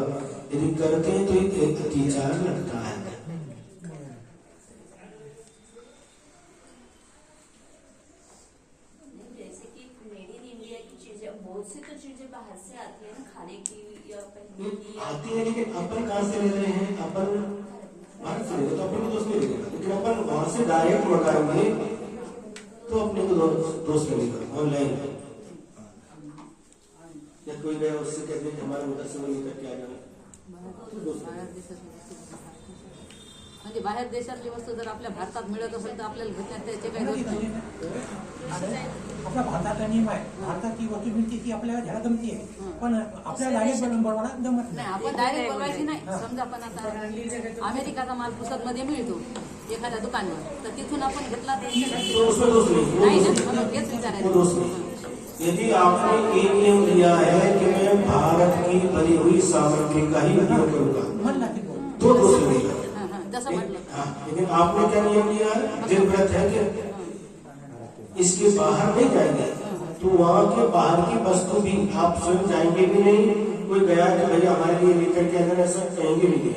S1: यदि करते हैं तो एक अत्याचार लगता है।
S2: जैसे कि मेड इन इंडिया की चीजें, बहुत सी तो चीजें बाहर से आती है ना, खाने की या पहनने की या
S1: आती है, लेकिन अपन कहाँ से ले रहे हैं, अपन भारत से ले रहे, तो अपन को दोष नहीं लगेगा। लेकिन अपन वहां से डायरेक्ट मंगाएंगे तो अपने को दोष लगेगा। ऑनलाइन या कोई गया उससे कहते हैं कि हमारे उधर से वो लेकर के आ जाओ,
S3: म्हणजे बाहेर देशातली वस्तू जर आपल्या भारतात मिळत असेल तर आपल्याला घेतल्यात त्याचे काही दोष नाही.
S4: आपल्या भारताचा नियम आहे, भारतात ती वस्तू मिळते ती आपल्याला घ्यायला जमते, पण आपल्या जागेत बनवायला जमत
S3: नाही,
S4: नाही.
S3: आपण डायरेक्ट बोलवायची नाही. समजा आपण आता अमेरिकाचा माल पुसद मध्ये मिळतो एखाद्या दुकानवर, तर तिथून आपण घेतला तर
S1: तो उसमें दोष नहीं,
S3: नाही ना, म्हणून हेच
S1: वो दोष
S3: विचारायचं.
S1: नहीं। यदि आपने एक नियम लिया है कि मैं भारत की बनी हुई सामग्री का ही उपयोग करूंगा,
S4: म्हणला ते बोल.
S1: तो दोष लगेगा।
S3: हां, हां, जसं म्हटलं.
S1: हाँ, लेकिन आपने क्या नियम लिया है, दिन व्रत है कि इसके बाहर नहीं जाएंगे, तो वहाँ के बाहर की वस्तु भी आप स्वयं जाएंगे भी नहीं। कोई गया कि भैया हमारे लिए लेकर के अगर ऐसा कहेंगे भी नहीं।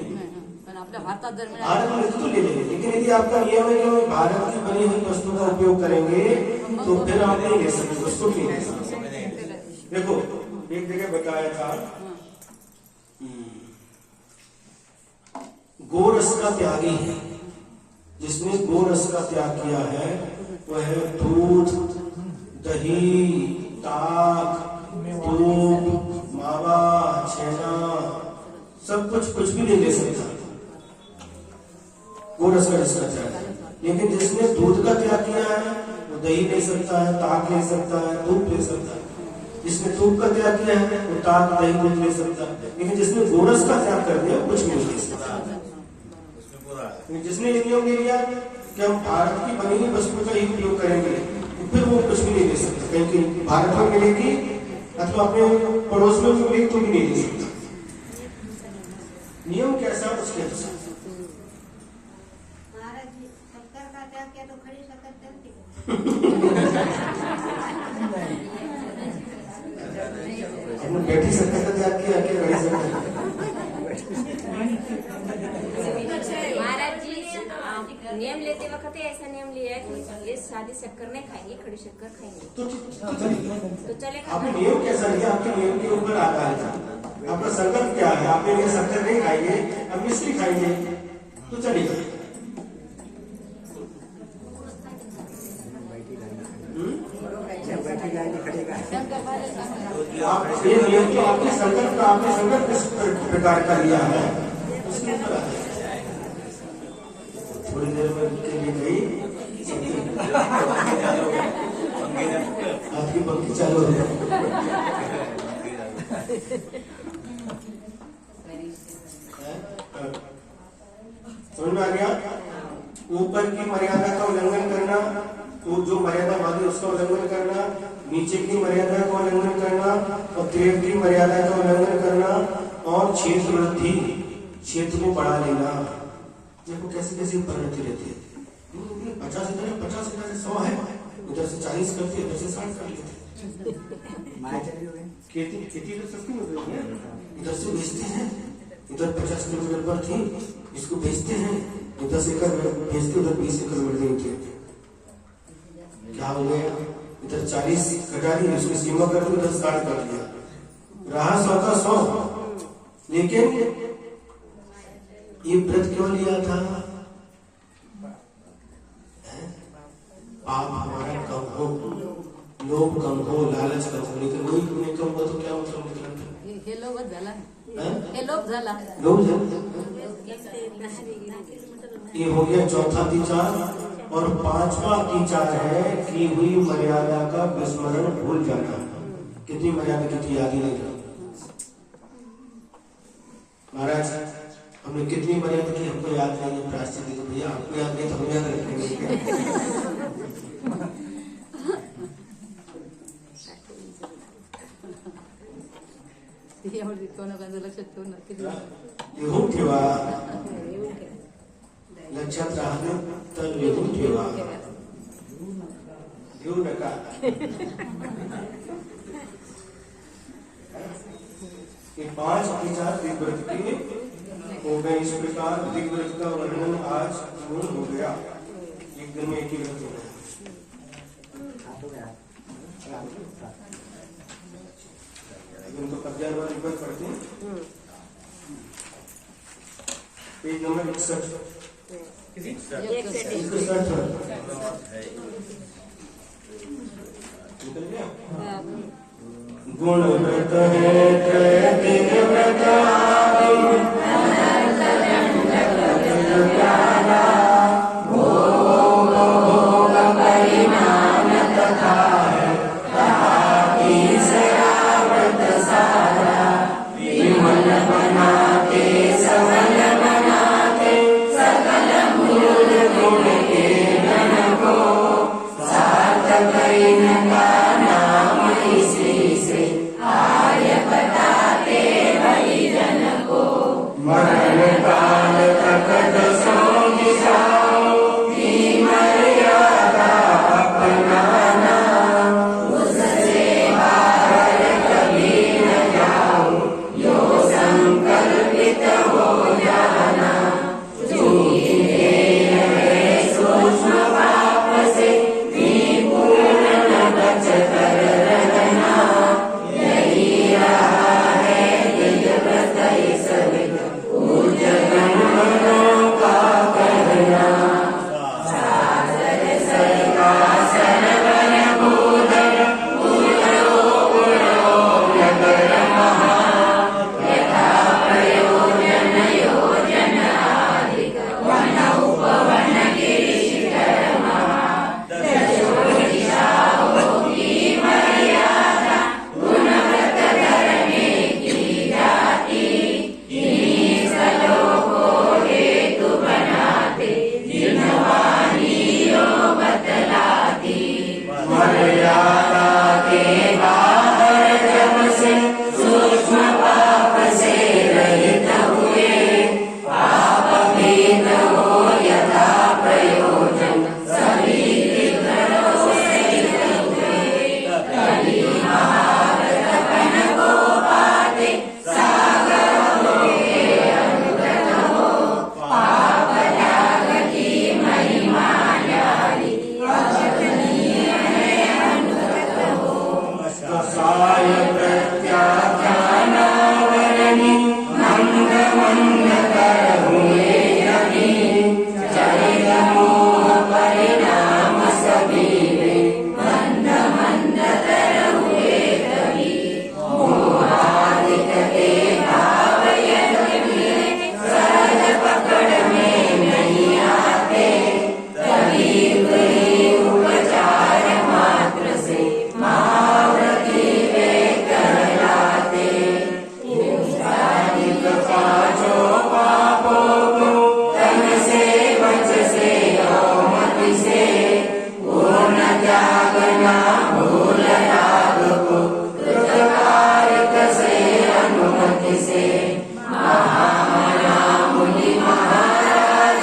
S3: पण आपल्या भारतात जर
S1: भारत
S3: मिळालं
S1: में तो ले लेंगे, लेकिन यदि आपका नियम है कि हम भारत की बनी हुई वस्तु का उपयोग करेंगे, तो फिर आप नहीं ले सकते, उसको नहीं ले सकते। देखो एक जगह बताया था, गोरस का त्यागी है, जिसने गोरस का त्याग किया है वह दूध, दही, ताक, दूध, मावा, छेना, सब कुछ भी नहीं ले सकता। गोरस का जिसका त्याग है। लेकिन जिसने दूध का त्याग किया है वो दही ले सकता है, ताक ले सकता है, दूध ले सकता है। जिसने दूध का त्याग किया है वो ताक, दही, दूध ले सकता है। लेकिन जिसने गोरस का त्याग कर दिया कुछ नहीं ले सकता। जिसने ये नियम ले लिया कि हम भारत की बनी हुई वस्तु का ही उपयोग करेंगे, तो फिर वो कुछ भी नहीं ले सकता। कहीं भारत में मिलेगी अथवा अपने पड़ोस में भी मिलेगी तो भी नहीं ले सकता। नियम कैसा उसके अनुसार।
S7: महाराज जी शक्कर का त्याग किया तो खड़ी शक्कर चलती है.
S1: हमने बैठी शक्कर का त्याग किया कि खड़ी शक्कर?
S7: महाराज जी नियम लेते वक्त ऐसा नियम लिया है कि ये सादी शक्कर नहीं खाएंगे, खड़ी शक्कर खाएंगे तो चलेगा.
S1: आपने नियम कैसा लिया, आपके नियम के ऊपर आधारित था। आपका संकल्प क्या है, आपने लिए शक्कर नहीं खाएंगे, अब मिश्री खाएंगे तो चलेगा। आप ये नियम तो आपने संकल्प किस प्रकार का लिया है उसके ऊपर आधारित। थोड़ी देर में के लिए गई आपकी पंक्ति चालू है। समझ में आ गया। ऊपर की मर्यादा का उल्लंघन करना, तो जो मर्यादा बांधी उसका उल्लंघन करना, नीचे की मर्यादा का उल्लंघन करना और देव की मर्यादा का उल्लंघन करना और क्षेत्र वृद्धि, क्षेत्र को बढ़ा लेना, देखो कैसी कैसी परिणति रहती है। 50 इधर है, 50 इधर से 100 है, उधर से 40 करती है, इधर से 60 कर लेते हैं। खेती तो सस्ती हो गई है, इधर से बेचते हैं, इधर 50 किलोमीटर पर थी, इसको बेचते हैं, 10 एकड़ बेचते, उधर 20 एकड़ मिल गई थी। क्या हो गया, इधर 40 कटा दी, उसमें सीमा कर दी, उधर 60 कर दिया, रहा 100 का 100। लेकिन ये व्रत क्यों लिया था? पाप हमारा कम हो, लोभ कम हो, लालच कम हो, लेकिन वही तुमने कम हुआ तो क्या मतलब निकला?
S3: हे लोभ झाला, हे लोभ झाला,
S1: लोभ झाला। ये हो गया चौथा विचार। और 5वां विचार है की हुई मर्यादा का विस्मरण भूल जाना। कितनी मर्यादा की थी, याद ही नहीं रहा। महाराज हमने कितनी मर्यादा की, हमको याद नहीं है। प्रायश्चित तो भैया आपको याद नहीं तो हम याद रखेंगे।
S3: लक्षात ठेवून किती
S1: लिहून ठेवा, लक्षात राहणे तर लिहून ठेवा, लिहू नका। ये 5 विचार दिग्व्रत के हो गए। इस प्रकार दिग्व्रत का वर्णन आज पूर्ण हो गया। एक दिन में एक ही व्रत हो गया। तो 11 बार एक बार पढ़ते हैं। पेज नंबर 61 निकल गया। गुण व्रत है त्रैतिक व्रत
S10: से महामना मुनि महाराज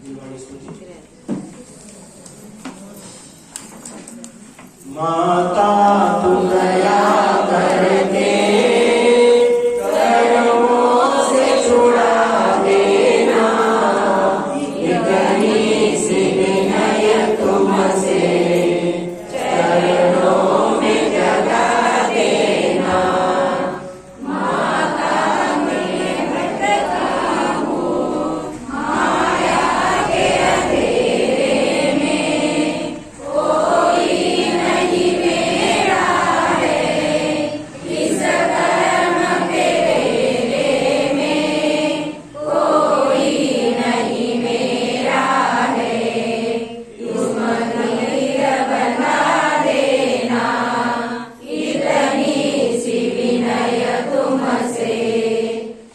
S1: निर्वाणी स्तुति। माता तू दया करके कर्मों से छुड़ा देना, इतनी सी विनय तुमसे चरणों में जगा देना। माता मैं भटका हूँ माया के अंधेरे में, कोई नहीं मेरा है इस कर्म के बेड़े में, कोई नहीं मेरा है इस मंदिर बना देना, इतनी सी विनय तुमसे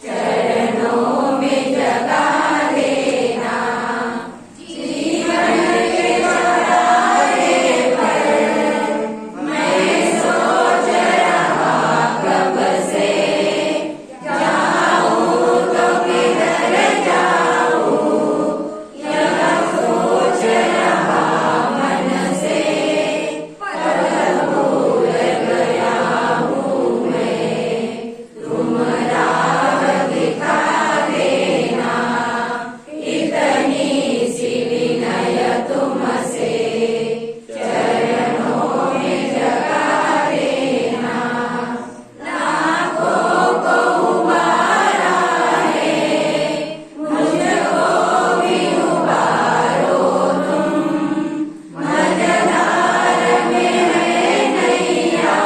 S1: चरणों में जगा देना। जीवन के चौराहे पर मैं सोच रहा कब से, जाऊं तो किधर जाऊं, यह सोच रहा मन से, पल भूल गया हूँ मैं, तुम राह दिखा देना, इतनी सी विनय तुमसे चरणों में जगा देना। लाखों को उबारा है, मुझको भी उबारो तुम, मझधार में है नैया,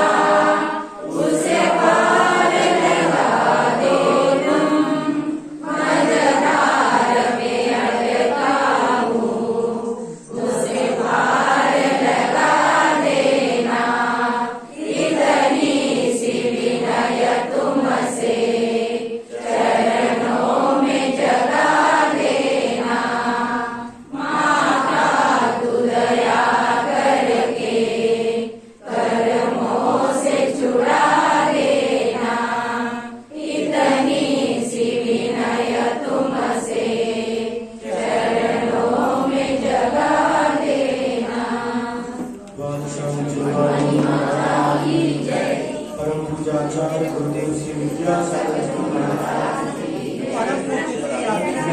S1: उसे पार लगा दो तुम, मझधार में अटका हूँ, उसे पार लगा देना, इतनी सी विनय तुमसे चरणों में जगा देना। माता तू दया करके कर्मों से छुड़ा देना, इतनी सी विनय तुमसे चरणों में जगा देना। बादशाह जुबानी माता की जय। परम पूजाचार्य गुरुदेव श्री विद्यासागर जी महाराज की जय।
S4: परम पूज्य श्री आदित्य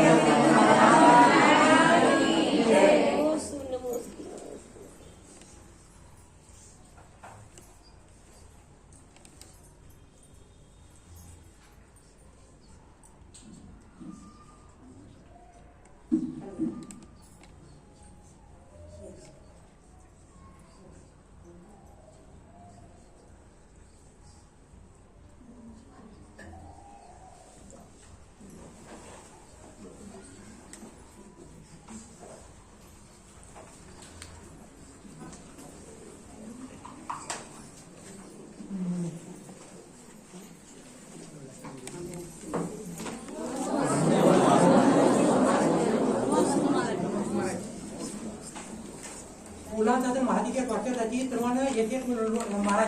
S4: मुलांचा तर महाराजाच्या वाक्यासाठी प्रमाणे येथे महाराज